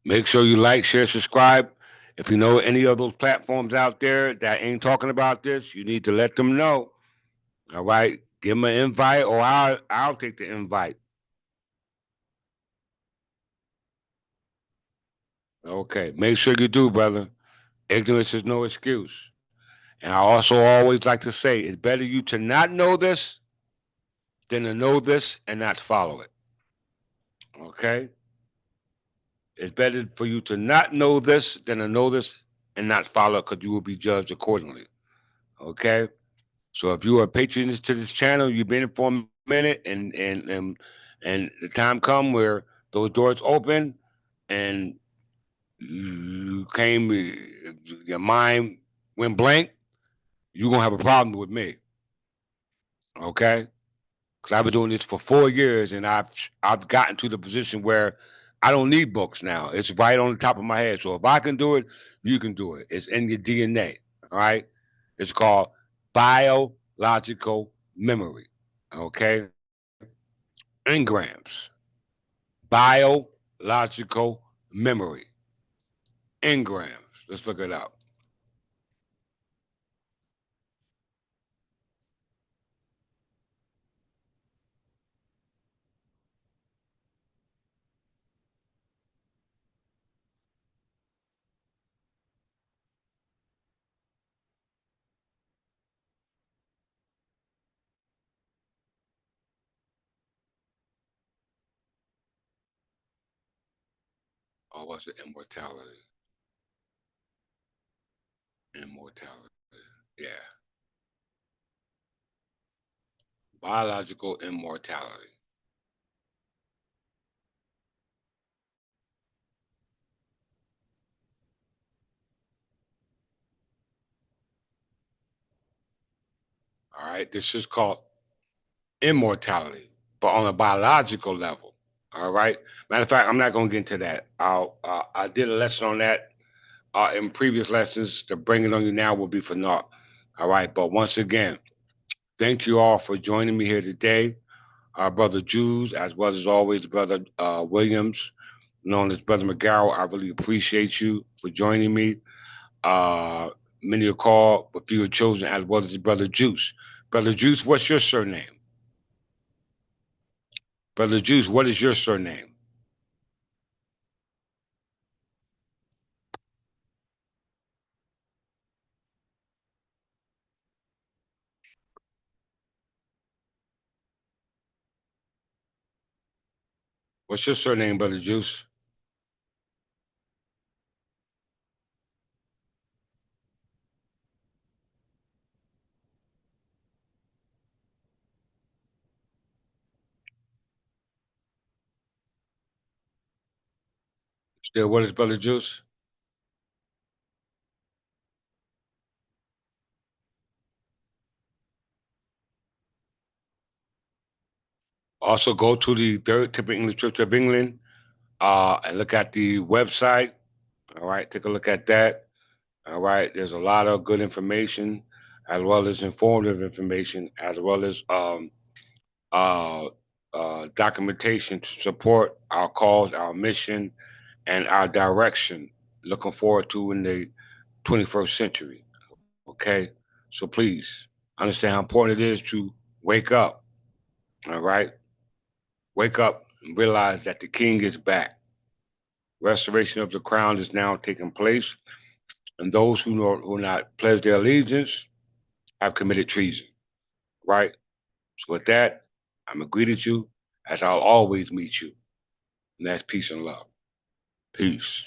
Make sure you like, share, subscribe. If you know any of those platforms out there that ain't talking about this, you need to let them know. All right. Give them an invite, or I'll take the invite. Okay. Make sure you do, brother. Ignorance is no excuse. And I also always like to say it's better you to not know this than to know this and not follow it. Okay? It's better for you to not know this than to know this and not follow it, because you will be judged accordingly. Okay? So if you are a patron to this channel, you've been in for a minute, and the time come where those doors open and you came, your mind went blank, you're gonna have a problem with me. Okay? Because I've been doing this for 4 years, and I've gotten to the position where I don't need books now. It's right on the top of my head. So if I can do it, you can do it. It's in your DNA. All right. It's called biological memory. Okay. Engrams. Biological memory. Engrams. Let's look it up. Oh, what's it? Immortality. Immortality. Yeah. Biological immortality. All right. This is called immortality, but on a biological level. All right. Matter of fact, I'm not going to get into that. I did a lesson on that in previous lessons. To bring it on you now will be for naught. All right. But once again, thank you all for joining me here today. Our brother Jews, as well as always, brother Williams, known as Brother McGarrell. I really appreciate you for joining me. Uh, Many a call, but few are chosen, as well as brother Juice. Brother Juice, what's your surname? Brother Juice, what is your surname? What's your surname, Brother Juice? Still with us, Brother Juice? Also, go to the Third Temple English Church of England and look at the website. All right, take a look at that. All right, there's a lot of good information, as well as informative information, as well as uh, documentation to support our cause, our mission, and our direction. Looking forward to in the 21st century. Okay, so please understand how important it is to wake up. All right, wake up and realize that the King is back. Restoration of the crown is now taking place, and those who not pledge their allegiance have committed treason. Right. So with that, I'm gonna greet you as I'll always meet you, and that's peace and love. Peace.